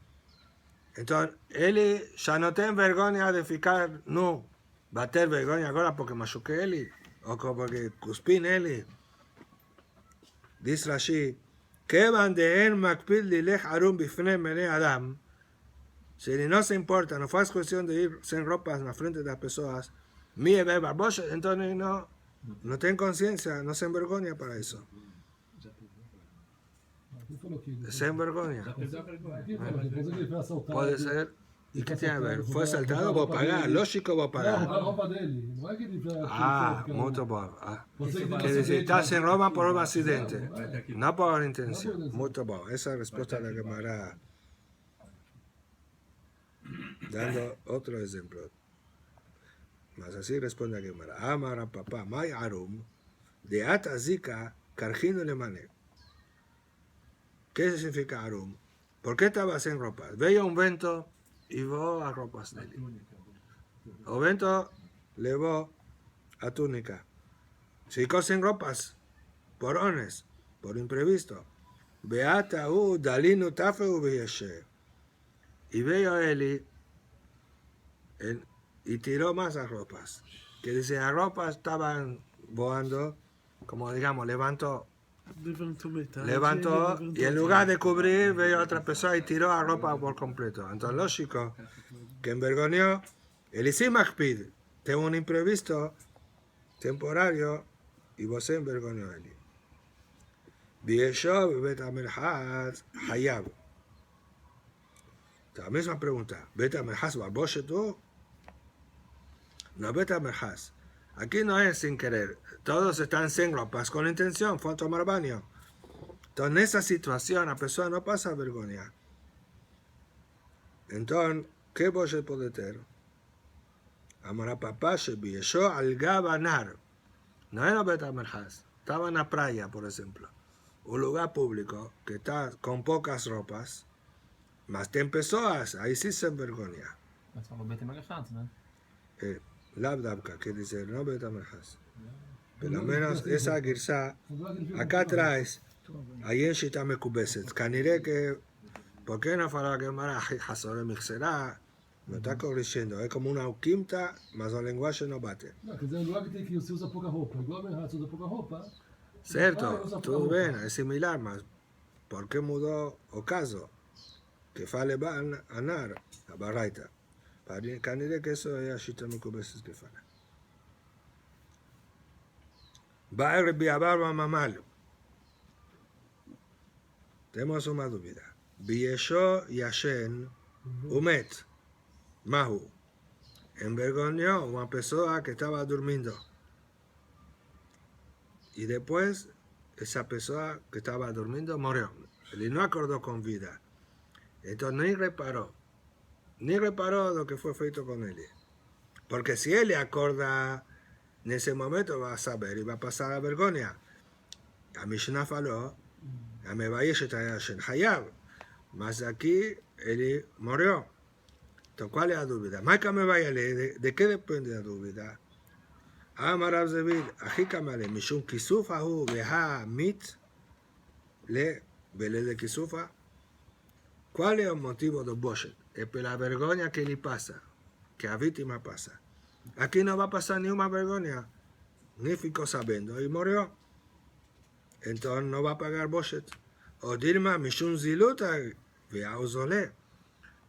Entonces, él ya no tiene vergüenza de ficar, no, va a tener vergüenza ahora porque machuque él, o porque cuspín él. Dice Rashi, que van de en Makpil Lilech Arum Bifne Mene Adam, si no se importa, no fue cuestión de ir sin ropas en la frente de las personas, mi Ebe Barboshet, entonces no tiene conciencia, no se envergüenza para eso. Se envergüenza. Puede ser. ¿Y qué tiene que ver? ¿Fue asaltado? ¿Va a pagar? Lógico, va a pagar. Muy bueno. Que dice, está sin ropa por un accidente. No por intención. Muy bueno. Esa es la respuesta de la Gemara. Dando otro ejemplo. Mas así responde a Gemara. Amara papá, may arum, de atazika, carjino le mané. ¿Qué significa arum? ¿Por qué estaba sin ropas? Veía un vento y vio a ropas de él. El vento levó a túnica. Si cosen ropas, por ones, por imprevisto. Beata u dalinu tafeu veyeshe. Y veo a Eli y tiró más las ropas. Que dice, las ropas estaban volando, como digamos, levantó y en lugar de cubrir, veo a otra persona y tiró la ropa por completo. Entonces, lógico, que envergonzó, Eli sí makpid, tengo un imprevisto temporario y vos se envergonzó a Eli. Vieshov Bet Amelhaz Hayab. La misma pregunta, Bet Amelhaz Barboshet tú? No, Bet Amelhaz. Aquí no es sin querer. Todos están sin ropas con intención, fue a tomar baño. Entonces, en esa situación, la persona no pasa vergüenza. Entonces, ¿qué Boshet puede tener? Amara papá, Shebieshó al Gabanar. No era Bet Amelhaz. Estaba en la playa, por ejemplo. Un lugar público que está con pocas ropas, más te empezó ahí sí se envergonza. Dat is wel een beetje meer gegaan, hè? Labdabka, que dice, no Bet Amelhaz. Pero menos esa girsa, acá atrás, ahí en Shita Mekubeset, caniré que, ¿por qué no fala que Mara Hasore Mixerá? Me está corrigiendo, es como una uquimta, mas el lenguaje no bate. Não, quer dizer, no lugar que você usa pouca roupa, igual a minha raça usa pouca roupa. Cierto, tú ven, es similar, mas ¿por qué mudó o caso? Que fale van a nar, a barraita. Para caniré que eso es Shita Mekubeset que fala. Va a Rabbi Mamal. Tenemos una duda. Biesho Yashen Umet. Mahu. Envergonzó una persona que estaba durmiendo. Y después, esa persona que estaba durmiendo murió. Él no acordó con vida. Entonces ni reparó lo que fue feito con él. Porque si él le acorda, en ese momento va a saber y va a pasar la vergüenza. A Mishnah faló, a Mebayeshet Hayashen Hayab. Mas aquí él murió. Entonces, ¿cuál es la duda? Maika Mebayale, ¿de qué depende la duda? Amarav Zebid, Ajikamale, Mishun Kisufa hu Beha Mit Le Bele de Kisufa. ¿Cuál es el motivo de Boshet? Es por la vergüenza que le pasa, que a víctima pasa. Aquí no va a pasar ni una vergüenza, ni ficó sabiendo y murió. Entonces no va a pagar Boshet. O Dilma Mishun Ziluta Veauzole.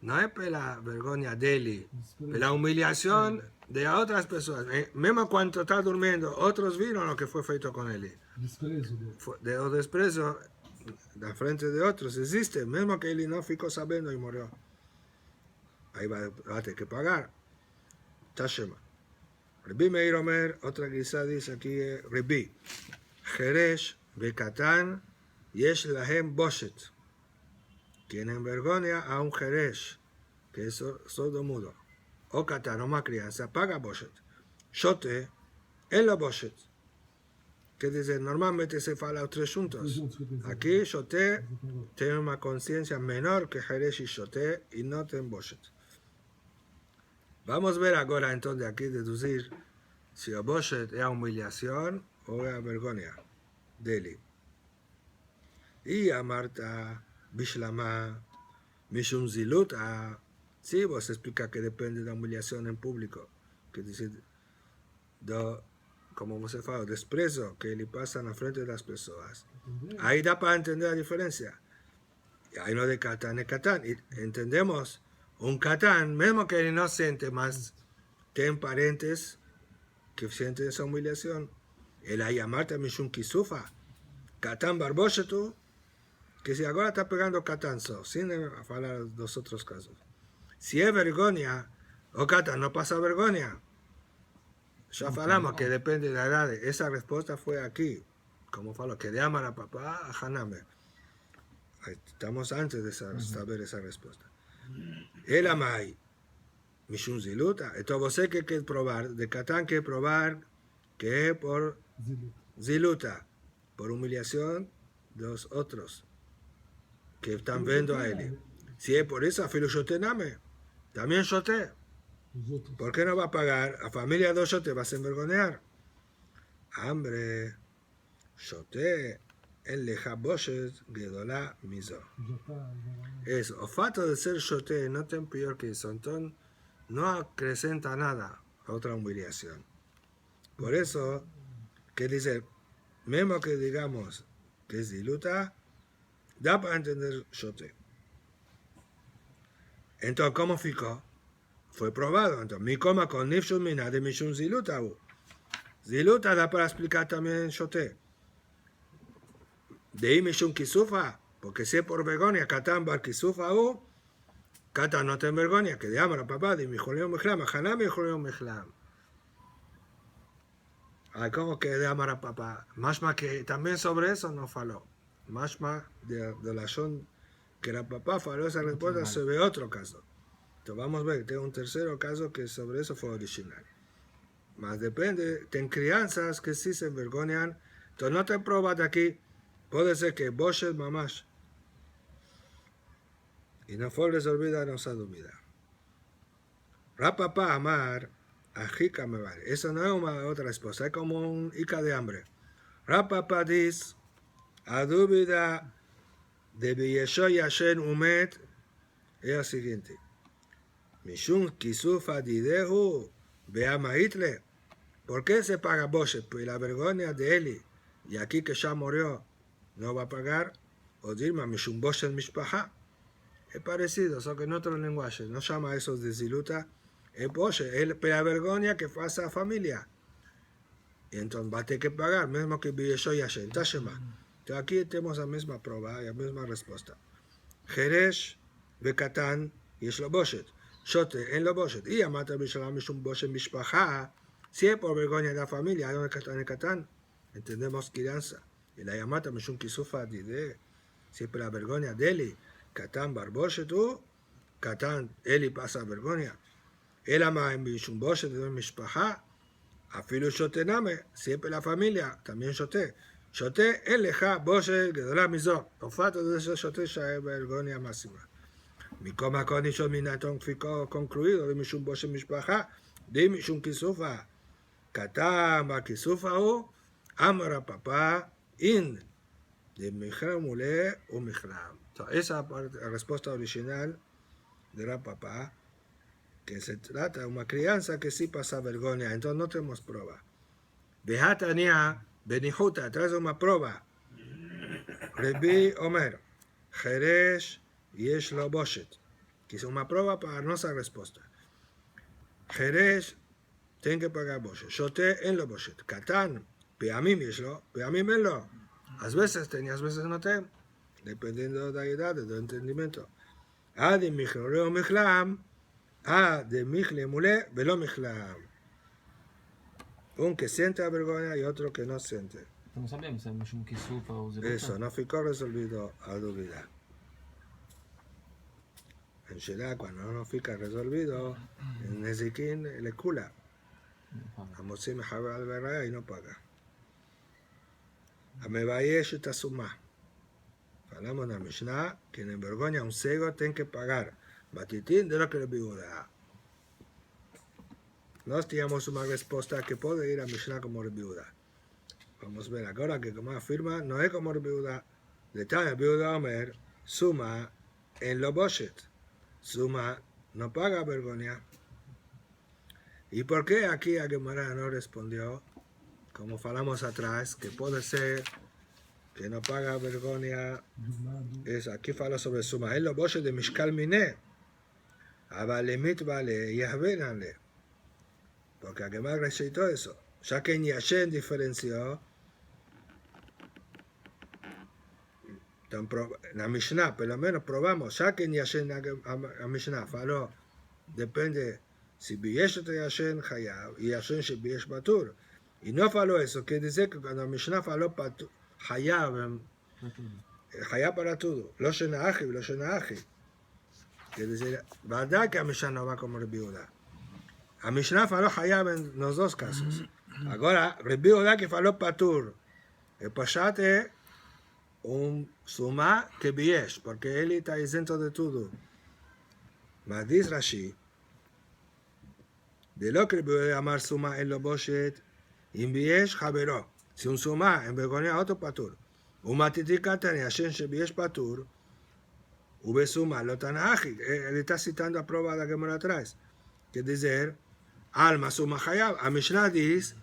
No es por la vergüenza de él, por la humillación de otras personas. Mismo cuando está durmiendo, otros vieron lo que fue feito con él. Desprezo. De o desprecio de frente de otros existe, mismo que él no ficó sabiendo y murió. Ahí va a tener que pagar. Tashema. Rabbi Meir Omer, otra guisa dice aquí, Rabbi. Jeresh, Bekatan, Yesh Lahem Boshet. Quien envergüenza a un Jeresh, que es sordo mudo, o Katan, o más crianza, paga Boshet. Shote, en la Boshet. Que dice, normalmente se fala tres juntos. Aquí, Shote, tiene una conciencia menor que Jeresh y Shote, y no tiene Boshet. Vamos a ver ahora entonces aquí deducir si el Boshet es humillación o es vergüenza de él. Y a Marta, Bishlama, Mishum Ziluta, sí, vos explica que depende de la humillación en público, que dice, como vos se fala, desprecio que le pasa en la frente de las personas. Ahí da para entender la diferencia. Y ahí no de Catán es Catán. Y entendemos, un Catán, mismo que él no siente más, tiene parientes que sienten esa humillación. Él ahí a Marta Mishum Kisufa, Catán Barboshetu, que si ahora está pegando catanzo, sin hablar de los otros casos. Si es vergüenza, o Catán no pasa vergüenza. Ya hablamos que depende de la edad. Esa respuesta fue aquí. Como falo, que de amar a papá a Haname. Estamos antes de saber esa respuesta. El amai, Mishun Ziluta. Entonces, ¿qué hay que probar? De Catán que probar que es por Ziluta, por humillación de los otros que están viendo a él. Si es por eso, afilo Shotename, también Shote. Los otros. ¿Por qué no va a pagar? A familia dos shote vas a envergonear. Hambre, shote, en leja boshet, gedolá, miso. Ya está. Es, o fato de ser shote, no ten peor que eso. Entonces, no acrecenta nada a otra humillación. Por eso, que dice, mismo que digamos que es diluta, da para entender shote. Entonces, ¿cómo ficó? Fue probado. Entonces, mi coma con nifshun mina de mishun ziluta. Ziluta da para explicar también shote. De ahí mishun kisufa, porque si es por vergüenza, katán bar kisufa katán no ten vergüenza, que de amar papá, de mi joleo mejlam, haná mi joleo mejlam. Ay, ¿cómo que de amar a papá? Mashma que también sobre eso no faló. Mashma de la son que era papá faló esa respuesta sobre otro caso. Entonces vamos a ver, tengo un tercero caso que sobre eso fue original. Más depende, ten crianzas que sí se envergoñan. Entonces no te pruebas de aquí. Puede ser que Boshet mamash. Y no fue resolvida, no se olvida. Rapapá amar, ajica me vale. Eso no es una otra respuesta, es como un ica de hambre. Rapapá dice, a dúvida de Biyesho Yashen Umet, es lo siguiente. Mishun kisufa didehu beama itle. ¿Por qué se paga Boshet? Pues la vergüenza de Eli. Y aquí que ya murió, no va a pagar. O Dilma Mishun Boshet Mishpaha. Es parecido, solo que en otro lenguaje. No llama eso de ziluta. Es Boshet. Es la vergüenza que pasa a familia. Y entonces va a tener que pagar, mismo que Biyesho Yashen. Tashema. Entonces aquí tenemos la misma prueba y la misma respuesta. Jeresh Bekatan y lo Boshet. Shote en lo Boshet. Y Amata Bishalam Mishun Boshet Mishpaha. Si es por vergüenza de la familia, hay un Catán, entendemos crianza. Y la llamada Mishun Kisufa de si es por la vergüenza de Eli, Catán Barboshet tú, Catán, Eli pasa vergüenza. El ama en Mishun Boshet de Mishpaha, Afilu Shotename, si es por la familia, también Shote. Shote, Eleja, Boshet, Gedolá Mizo. Por falta de eso, Shote ya es vergüenza máxima. Mi coma con eso, mi natón ficó concluido de Mishun Boshet Mishpaha, de Mishun Kisufa. Katán, Bakisufa o Amara papá in de Mihram Mule o Mihram. Esa parte, la respuesta original de la papá, que se trata de una crianza que sí pasa vergüenza, entonces no tenemos prueba. Behatania, Benijuta, trae una prueba. Rebi Omer, Jeresh Yesh Lo Boshet, que es una prueba para nuestra respuesta. Jeresh tienen que pagar Boshet. Shote en lo Boshet. Katán, peamim yeshlo, peamim en lo. A veces tenías, a veces no te. Dependiendo de la edad, del entendimiento. A de michloreo michlam, a de michle mule, velo michlam. Un que siente la vergüenza y otro que no siente. Não sabemos se é Mishum Kisufa ou Ziluta. Eso, no ficó resolvido a duda. En Shelah, cuando no fica resolvido, en Nezikin le cula. המוציא מחבר על ברaya y no paga. המבייש את הסומה. Hablamos en la Mishnah que en vergüenza un cego tiene que pagar batitín de lo que le viuda. Nos teníamos una respuesta que puede ir a Mishnah como viuda. Vamos a ver ahora que como afirma, no es como viuda. Detalle, viuda Omer, suma en lo Boshet. Suma no paga vergüenza. ¿Y por qué aquí a Gemara no respondió? Como falamos atrás, que puede ser que no paga vergüenza. Es, aquí fala sobre suma. Él lo boche de Mishkal Miné. Abalemit vale, Yahvenanle. Porque a Gemara recitó eso. Ya que en Yashen diferenció, en la Mishnah, por lo menos probamos, ya que en Yashen a Mishnah faló, depende. Si Biyesh te Yashen Hayab y Yashen se Biyesh Batur. Y no faló eso, que dice que cuando Mishnah faló Hayab, Hayab para todo, lo Shenahi, lo Shenahi. Que dice, verdad que a Mishnah no va como Rebiuda. A Mishnah faló Hayab en los dos casos. Ahora, Rebiuda que faló Patur. El Pashate, un suma que Biyesh, porque él está exento de todo. Mas dice Rashi, De lo que puede llamar suma en lo boshet, inviesh javero. Si un suma envergonea a otro patur. Umatitika tania shen shebiesh patur. Ube suma lo tanaji. Él está citando a prueba de la que me atrás. Que dice, alma suma hayab. A Mishnah dice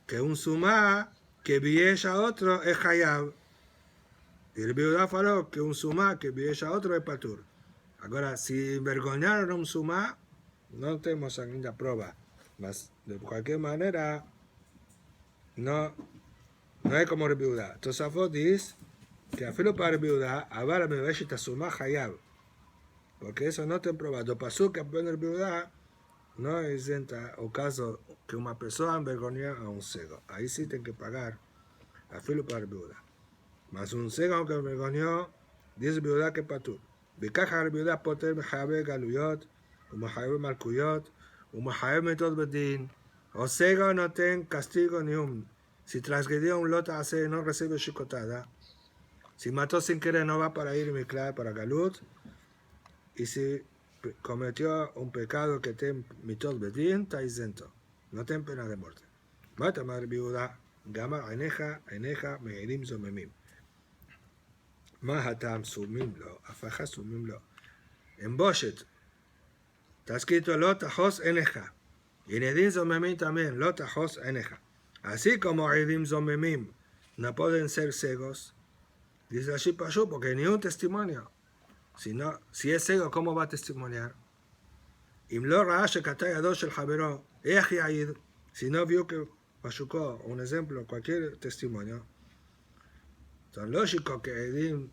que un suma que viesh a otro es hayab. Y el Biudá faló que un sumá que viesh a otro es patur. Ahora, si envergonharon a un sumá, no tenemos ainda prueba. Mas, de cualquier manera, no es como el Biudá. Tosafot dice que a filo para el Biudá, ahora me veis esta sumá hayab. Porque eso no te probado. Pasó que aprende el Biudá, no exenta o caso que una persona envergonha a un cego. Ahí sí tiene que pagar a filo para el Biudá. Mas un cego que envergonhó, dice Biudá que patur. Bikaja el Biudá poter mejabe galuyot, mejabe malkuyot, mejabe metod bedin. O cego no tiene castigo ni un. Si transgredió un lota hace, no recibe chicotada. Si mató sin querer, no va para ir mikla para galut. Y si cometió un pecado que tiene mitod bedin, está isento. No tiene pena de muerte. Mata madre Biudá, gama eneja, meherim zomemim. מה הטעם סומים לו, הפכה סומים לו. En Boshet, está escrito lo tajos eneja. Y en Edim Zomemim también, lo tajos eneja. Así como Edim Zomemim no pueden ser ciegos, dice así pasó, porque ni un testimonio. Si es ciego, ¿cómo va a testimoniar? אם לא ראה שקטע ידו של חברו, איך יעיד? Si no vio que machucó, un ejemplo, cualquier testimonio. Entonces, lógico que Edim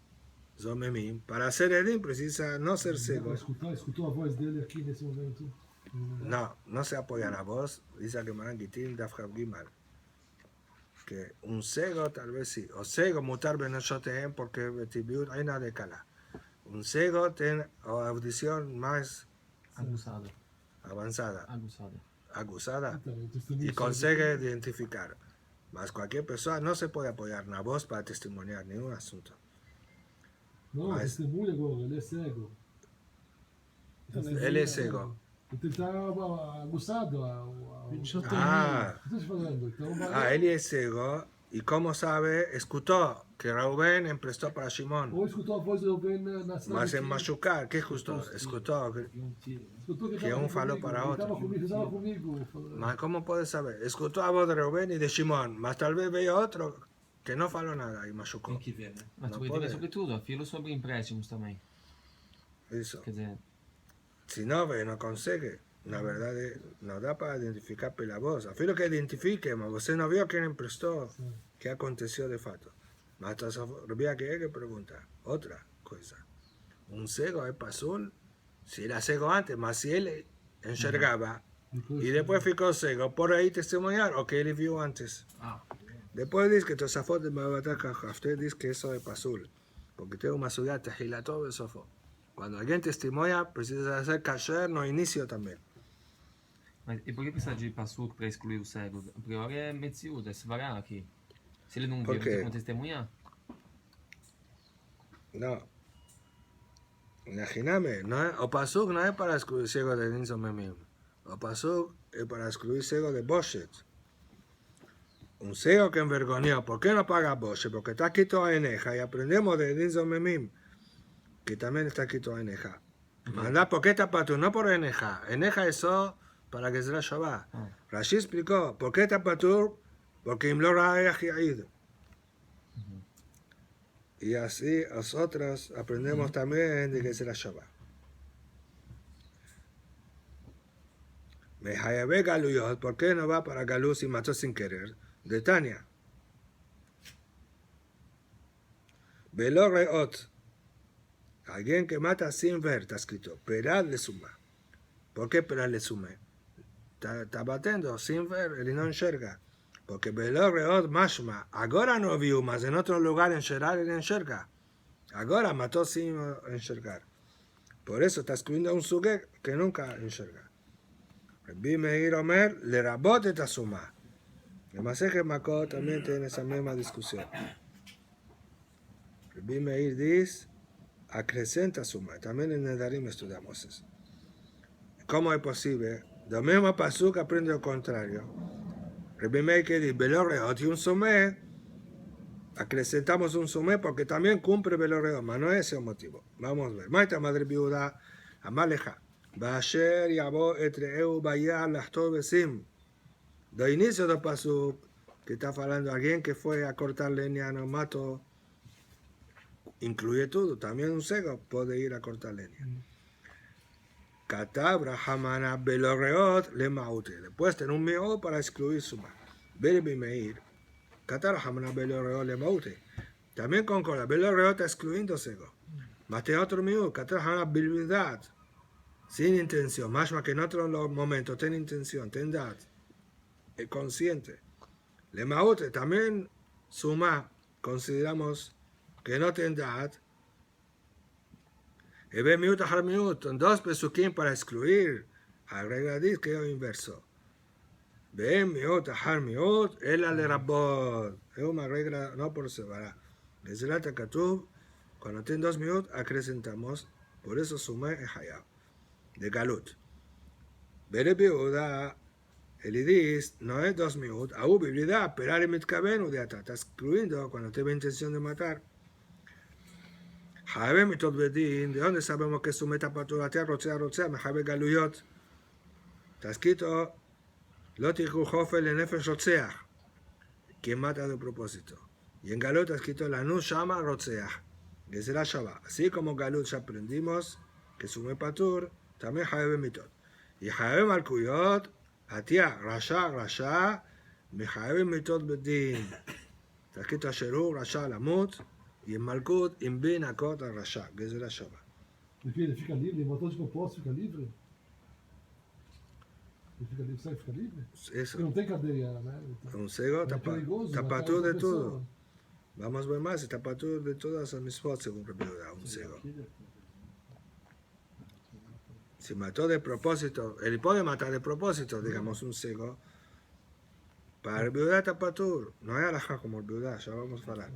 Zomemim, para ser Edim precisa no ser ciego. Escutou a voz dele aqui nesse momento? No se apoya en la voz, dice que Marangitim Dafjab Gimal. Que un ciego tal vez sí, o ciego mutar benochotehem porque betibiut hay nada de cala. Un ciego tiene audición más avanzada, aguzada, y consigue identificar. Mas cualquier persona no se puede apoyar en la voz para testimoniar ningún asunto. Não, Mas- testemunha agora, ele é cego. Ele é cego. Ele está aguçado. Ah, O que eu estou falando? Então, vai- él es ciego, y como sabe, escuchó que Reuben emprestó para Shimon. Ou escutou a voz do Reuben na cidade. Mas en aqui. Machucar, ¿qué justo? Escuchó. Escutou que que estava um falou comigo, para ele outro. estava comigo. Mas ¿cómo puede saber? Escuchó a voz de Reuben y de Shimon, mas tal vez veía otro que no falou nada y machucou. Tem que ver, né? Mas Não tu pode. é sobre tudo, aquilo sobre empréstimos também. Eso. Quer dizer, Si no ve, no consigue. La verdad no da para identificar por la voz. A filo que identifique, mas você no vio quién emprestó, qué aconteció de fato. Mas había que preguntar. Otra cosa. Un cego es pasul, si era cego antes, mas si él enxergaba y después ficó cego, por ahí testimoniar o que él vio antes. Ah, Después dice que Tosafot de Mabataka Hafte dice que eso es pasul, porque tiene una ciudad tejilató de sofo. Cuando alguien testimonia, precisa hacer kasher no inicio también. mas e por que precisa de passuco para excluir o cego? A priori é Metziud, é Svará aqui. Se ele não Por viu, não quê? tem como testemunhar. No. Imagíname, o pasuk no es para excluir ciego de Ninzo Memim. O pasuk es para excluir ciego de Boshet. Un ciego que envergonzó, ¿por qué no paga Boshet? Porque está escrito a Eneja y aprendemos de Ninzo Memim, que también está escrito a Eneja. Manda, ¿por qué está patur? No por Eneja. Eneja eso para que será Shabbat. Rashi explicó, ¿por qué está patur? Porque Imlor Yaid. Y así nosotros aprendemos también de que será Shabbat. Me hayabe galuyot, ¿por qué no va para Galú si mató sin querer? De Tania. Velo reot. Alguien que mata sin ver, está escrito. Perad le suma. ¿Por qué perad le sume? Está batiendo sin ver, él no enxerga. Porque velo reot mashma. Ahora no vio, mas en otro lugar enxergar, él enxerga. Ahora mató sin enxergar. Por eso está excluyendo a un suge que nunca enxerga. Rabbi Meir Omer, le rabot et asuma. El Maseje Makot también tiene esa misma discusión. Rabbi Meir dice, acrecenta suma. También en Nedarim estudiamos eso. ¿Cómo es posible Del mismo pasuk aprende lo contrario. Rabbi Meir que dice, Beloreot y un sumé, acrecentamos un sumé porque también cumple Beloreot, pero no es ese el motivo. Vamos a ver. Maita madre viuda, amaleja. Basher yabo etreu bayar lachtor besim. De inicio del pasuk, que está hablando alguien que fue a cortar leña, no mato, incluye todo. También un cego puede ir a cortar leña. Katab Rahamana Beloreot le maute. Después tener un meo para excluir suma. Berbi Meir. Katab Rahamana Beloreot le maute. También concorda. Beloreot está excluyendo cego. Más tiene otro meo. Katab Rahamana Bilvidad. Sin intención. Más que en otro momento. Ten intención. Ten dad. Consciente. Le maute. También suma. Consideramos que no ten dad. Ebe miut ahar miut, en dos pesukim para excluir. La regla dice que es lo inverso. Ve miut ahar miut, ela le rabot. Es una regla no por separar. Desde la Takatub, cuando tiene 2 miut, acrecentamos. Por eso sumé es hayab. De galut. Bere biuda, el idis no es 2 miut. Aú biblida, perar y mitkaben, de ata. Está excluyendo cuando tiene intención de matar. חייבים מיתות בדין, ¿de dónde sabemos que su meta paturatea, rochea, מחייב גלויות? Está escrito, לא תיקחו חופל לנפש רוצח, quien mata de propósito. Y en Galut está escrito, la nu llama רוצח, que será Shabbat. Así como Galut ya aprendimos que su patur, también חייבים מיתות. Y חייבים מלכויות, עתיה, רשע, מחייבים מיתות בדין. está escrito, אשר הוא רשע למות, y en Malkut, Imbin Akot al Rasha, que es la Shabbat. Ele fica livre, ele matou de propósito, fica livre? Ele fica livre, sai, fica livre? Eso. Porque não tem cadeia, né? Un cego É perigoso, está matar patur outra de pessoa. todo. Vamos a ver más, está patur de todas las misfot, según Rabbi Yehuda, un cego. Si mató de propósito, él puede matar de propósito, digamos, un cego. Para Rabbi Yehuda está patur, no hay alajá como Rabbi Yehuda, ya vamos a hablar.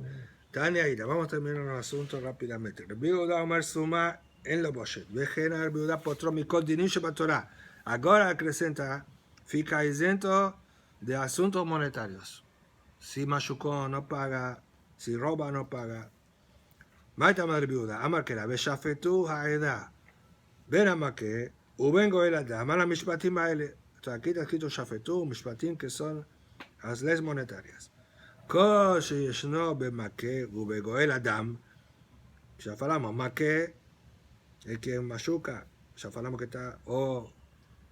Tania Ira, vamos a terminar el asunto rápidamente. Rabbi Yehuda Omer Suma en lo Boshet. Vejena Rabbi Yehuda Potro Mikol Dinim Shebatorah. Ahora acrescenta, fica isento de asuntos monetarios. Si machucó no paga, si roba no paga. Maita Rabbi Yehuda, Amar Kera, Beshafetu Haeda. Ven Amake, Ubengo El Adam, Amar Mishpatim Aele. Aquí está escrito Shafetu, Mishpatim, que son las leyes monetarias. כל שישנו במכה ובגואל אדם, כשהפלamos מכה, el que machuca, כשהפלamos que está, o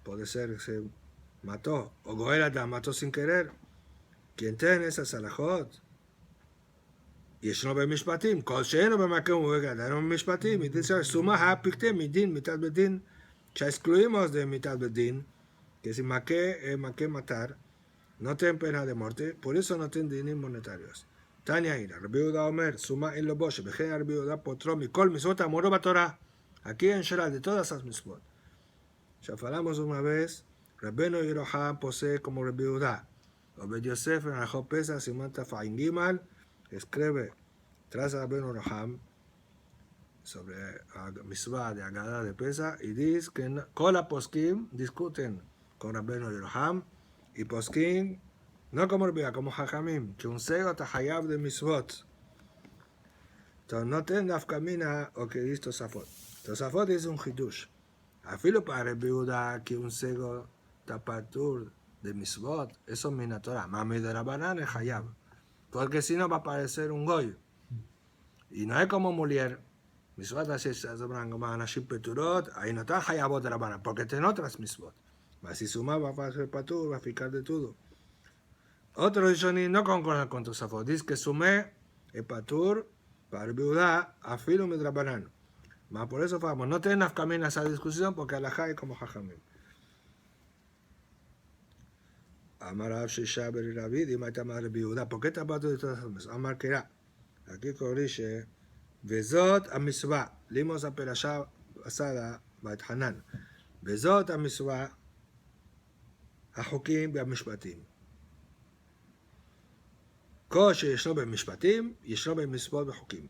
puede ser que se mató, o גואל אדם, mató sin querer, quien tiene esas alajot, ישנו במשפטים, כל שאינו במכה ובגואל אדם במשפטים, y dice, suma הפקטה מדין, מיתת בדין, כשהexcluimos de mitad bedín, que si מכה, מכה matar, no tienen pena de muerte, por eso no tienen dinim monetarios. Tania Ira, Rabbi Yehuda Omer, suma en lo bosh, vejena Rabbi Yehuda potromi, kol misvot amoró Torah. Aquí en Sheral, de todas las misvot. Ya hablamos una vez, Rabbeinu Yeroham posee como Rabbi Yehuda. Obed Yosef en Ajot Pesach, Simán Tafain Gimal, escribe tras Rabbeinu Yeroham sobre la misvah de Agadá de Pesach, y dice que Kola Poskim discuten con Rabbeinu Yeroham, y poskin, no como Rabbi, como Jajamim, que un cego está hayab de misvot. Entonces no tiene nafkamina o que dice Tosafot. Tosafot es un hidush. Afilo para Rabbi Yehuda que un cego está patur de misvot, eso es minatora. Mami de Rabanán es hayab. Porque si no va a parecer un goy. Y no es como Molière. Misvot así se llaman como Anashim Peturot, ahí no está hayabot de Rabanán, porque tiene otras misvot. Si suma va a ser patur, va a ficar de todo. Otro Rishonim no concordan con Tosafot. Dice que sumé el patur para Rabbi Yehuda a filo midrabanan. Mas por eso vamos, no tienen nafkamina esa discusión porque alajá es como Jajamim. Amar Rav Shisha Beri Rabi, dime a Rabbi Yehuda, ¿por qué está patur de todas las mesas? Amar Kera. Aquí corrige, vezot a misvah. Leímos a perashá pasada, Bait Hanan. vezot a misvah. החוקים והמשפטים. כל שישנו במשפטים, ישנו במצוות וחוקים.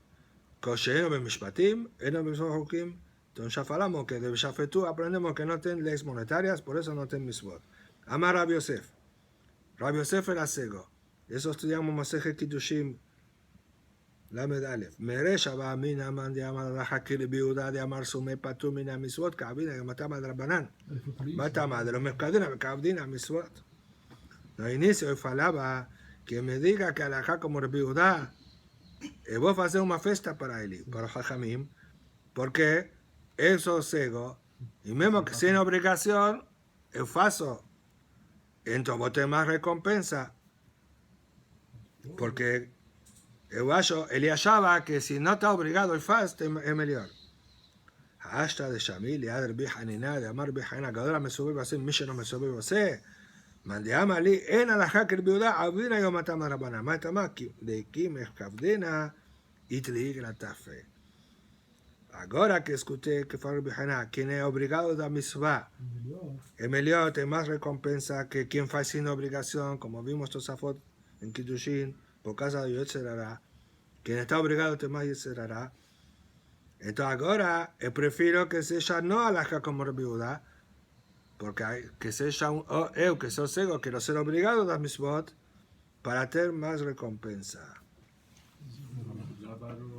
כל שאינו במשפטים, אינו במצוות וחוקים, Entonces ya falamos que de Shafetú aprendemos que no tienen leyes monetarias, por eso no tienen misbot. Amar Rabbi Yosef. Rabbi Yosef era ciego. Eso estudiamos Maseje Kiddushim Lamed Aleph. Meresha va mina man de amar Rahakir Biuda de amar Sume Patu mina misbot, Kabina que matama de Rabbanan. Matama de los Mezcadina, Kabdina misbot. No inicio y falaba que me diga que alajá como Rabbi Yehuda, vos hacer una fiesta para él, para Jajamim, porque eso ciego, y mismo que sin obligación, eu faço, entonces vos tenés más recompensa, porque eu acho, ele achava que si no está obligado el fast, es mejor. Hasta de Shamil, y Adr Bihanina, de Amar Bihanina, que ahora me sube a hacer, Misha no me sube a hacer, Mandiama li, en alajá que el viuda, abdina yo matama a Rabbaná, matama de Kim Escabdina, y te dije la tafe. Agora que escuché que fue Rabbi quien es obligado da mitzvah, es mejor, tiene más recompensa que quien faz sin obligación, como vimos Tosafot en Kiddushin, por causa de Yetzerara, quien está obligado tiene más Yetzerara. Entonces agora, prefiero que sea no alajá como Rabbi Yehuda, porque que sea eu que soy ciego, quiero ser obligado da mitzvot, para tener más recompensa. Rabbanon